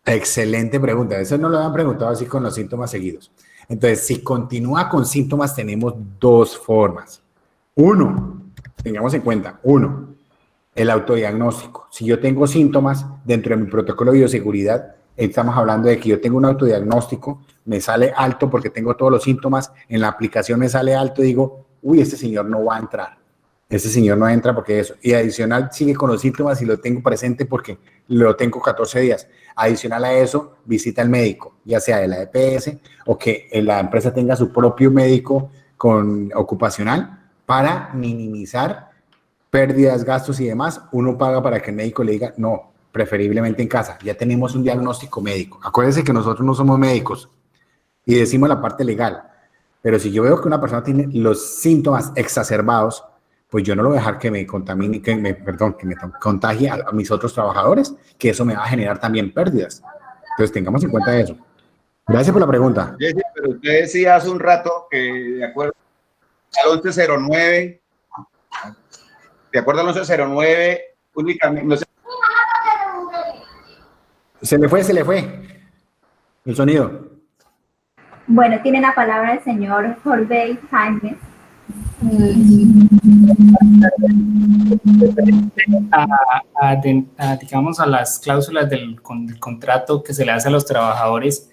Excelente pregunta. Eso no lo han preguntado así con los síntomas seguidos. Entonces, si continúa con síntomas, tenemos 2 formas. Tengamos en cuenta, el autodiagnóstico. Si yo tengo síntomas dentro de mi protocolo de bioseguridad, estamos hablando de que yo tengo un autodiagnóstico, me sale alto porque tengo todos los síntomas, en la aplicación me sale alto y digo, uy, este señor no va a entrar. Este señor no entra porque eso. Y adicional sigue con los síntomas y lo tengo presente porque lo tengo 14 días. Adicional a eso, visita al médico, ya sea de la EPS o que la empresa tenga su propio médico ocupacional para minimizar pérdidas, gastos y demás. Uno paga para que el médico le diga, no, preferiblemente en casa. Ya tenemos un diagnóstico médico. Acuérdense que nosotros no somos médicos y decimos la parte legal. Pero si yo veo que una persona tiene los síntomas exacerbados, pues yo no lo voy a dejar que me contamine, que me contagie a mis otros trabajadores, que eso me va a generar también pérdidas. Entonces tengamos en cuenta eso. Gracias por la pregunta. Jessy, pero usted decía hace un rato que de acuerdo al 1109, únicamente, no sé. Se le fue el sonido. Bueno, tiene la palabra el señor Jorge Jaime. Digamos, a las cláusulas del contrato que se le hace a los trabajadores,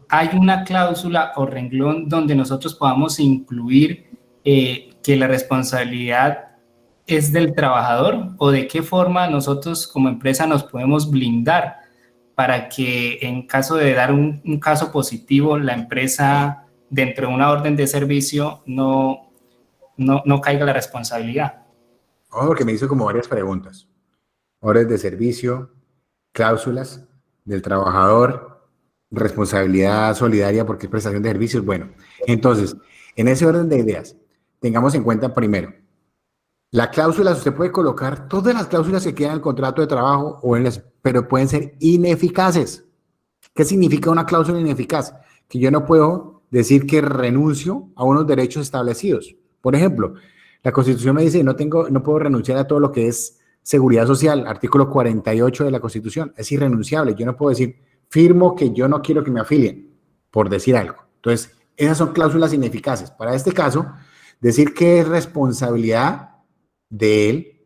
¿hay una cláusula o renglón donde nosotros podamos incluir que la responsabilidad es del trabajador, o de qué forma nosotros como empresa nos podemos blindar para que en caso de dar un caso positivo, la empresa dentro de una orden de servicio no caiga la responsabilidad? Porque me hizo como varias preguntas. Horas de servicio, cláusulas del trabajador, responsabilidad solidaria porque es prestación de servicios. Bueno, entonces, en ese orden de ideas, tengamos en cuenta primero, las cláusulas, usted puede colocar todas las cláusulas que quedan en el contrato de trabajo, pero pueden ser ineficaces. ¿Qué significa una cláusula ineficaz? Que yo no puedo decir que renuncio a unos derechos establecidos. Por ejemplo, la Constitución me dice no puedo renunciar a todo lo que es seguridad social, artículo 48 de la Constitución, es irrenunciable. Yo no puedo decir, firmo que yo no quiero que me afilien, por decir algo. Entonces, esas son cláusulas ineficaces. Para este caso, decir que es responsabilidad de él,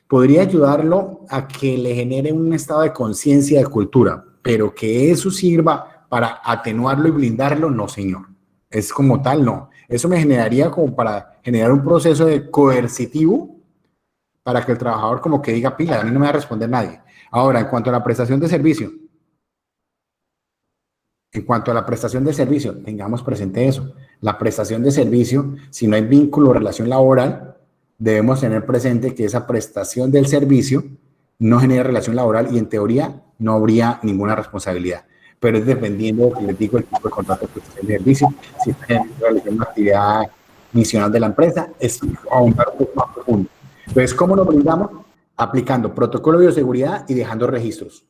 podría ayudarlo a que le genere un estado de conciencia, de cultura, pero que eso sirva para atenuarlo y blindarlo, no, señor. Es como tal, no. Eso me generaría como para generar un proceso de coercitivo para que el trabajador como que diga, pila, a mí no me va a responder nadie. Ahora, en cuanto a la prestación de servicio, tengamos presente eso. La prestación de servicio, si no hay vínculo o relación laboral, debemos tener presente que esa prestación del servicio no genera relación laboral y en teoría no habría ninguna responsabilidad. Pero es dependiendo de lo que les digo, el tipo de contrato de prestación de servicio. Si está realizando una actividad misional de la empresa, es aún un poco más profundo. Entonces, ¿cómo nos brindamos? Aplicando protocolo de bioseguridad y dejando registros.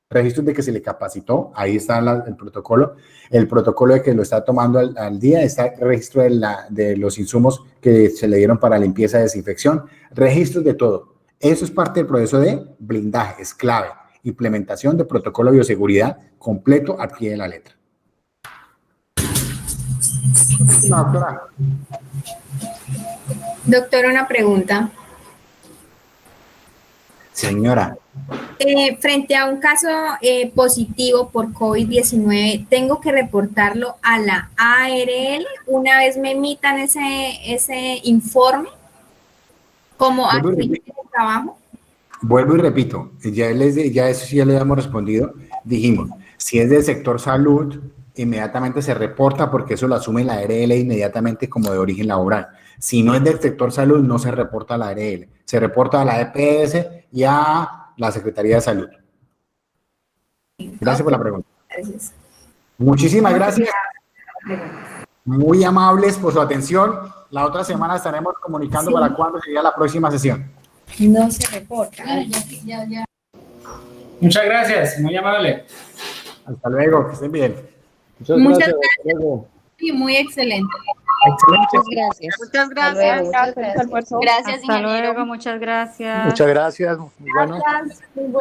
Registros de que se le capacitó, ahí está el protocolo de que lo está tomando al día, está el registro de los insumos que se le dieron para limpieza y desinfección, registros de todo. Eso es parte del proceso de blindaje, es clave. Implementación de protocolo de bioseguridad completo al pie de la letra. No, doctora. Doctora, una pregunta. Señora. Frente a un caso positivo por COVID-19, ¿tengo que reportarlo a la ARL una vez me emitan ese informe? Como actriz de trabajo? Vuelvo y repito, ya eso sí ya le hemos respondido. Dijimos, si es del sector salud, inmediatamente se reporta porque eso lo asume la ARL inmediatamente como de origen laboral. Si no es del sector salud, no se reporta a la ARL, se reporta a la EPS y a la Secretaría de Salud. Gracias por la pregunta. Gracias. Muchísimas gracias. Muy amables por su atención. La otra semana estaremos comunicando para cuándo sería la próxima sesión. No se reporta. Muchas gracias, muy amable. Hasta luego, que estén bien. Muchas gracias. Sí, muy excelente. Muchas gracias. Muchas gracias. Gracias, Gracias, ingeniero. Muchas gracias. Muchas gracias. Muy bueno. Gracias.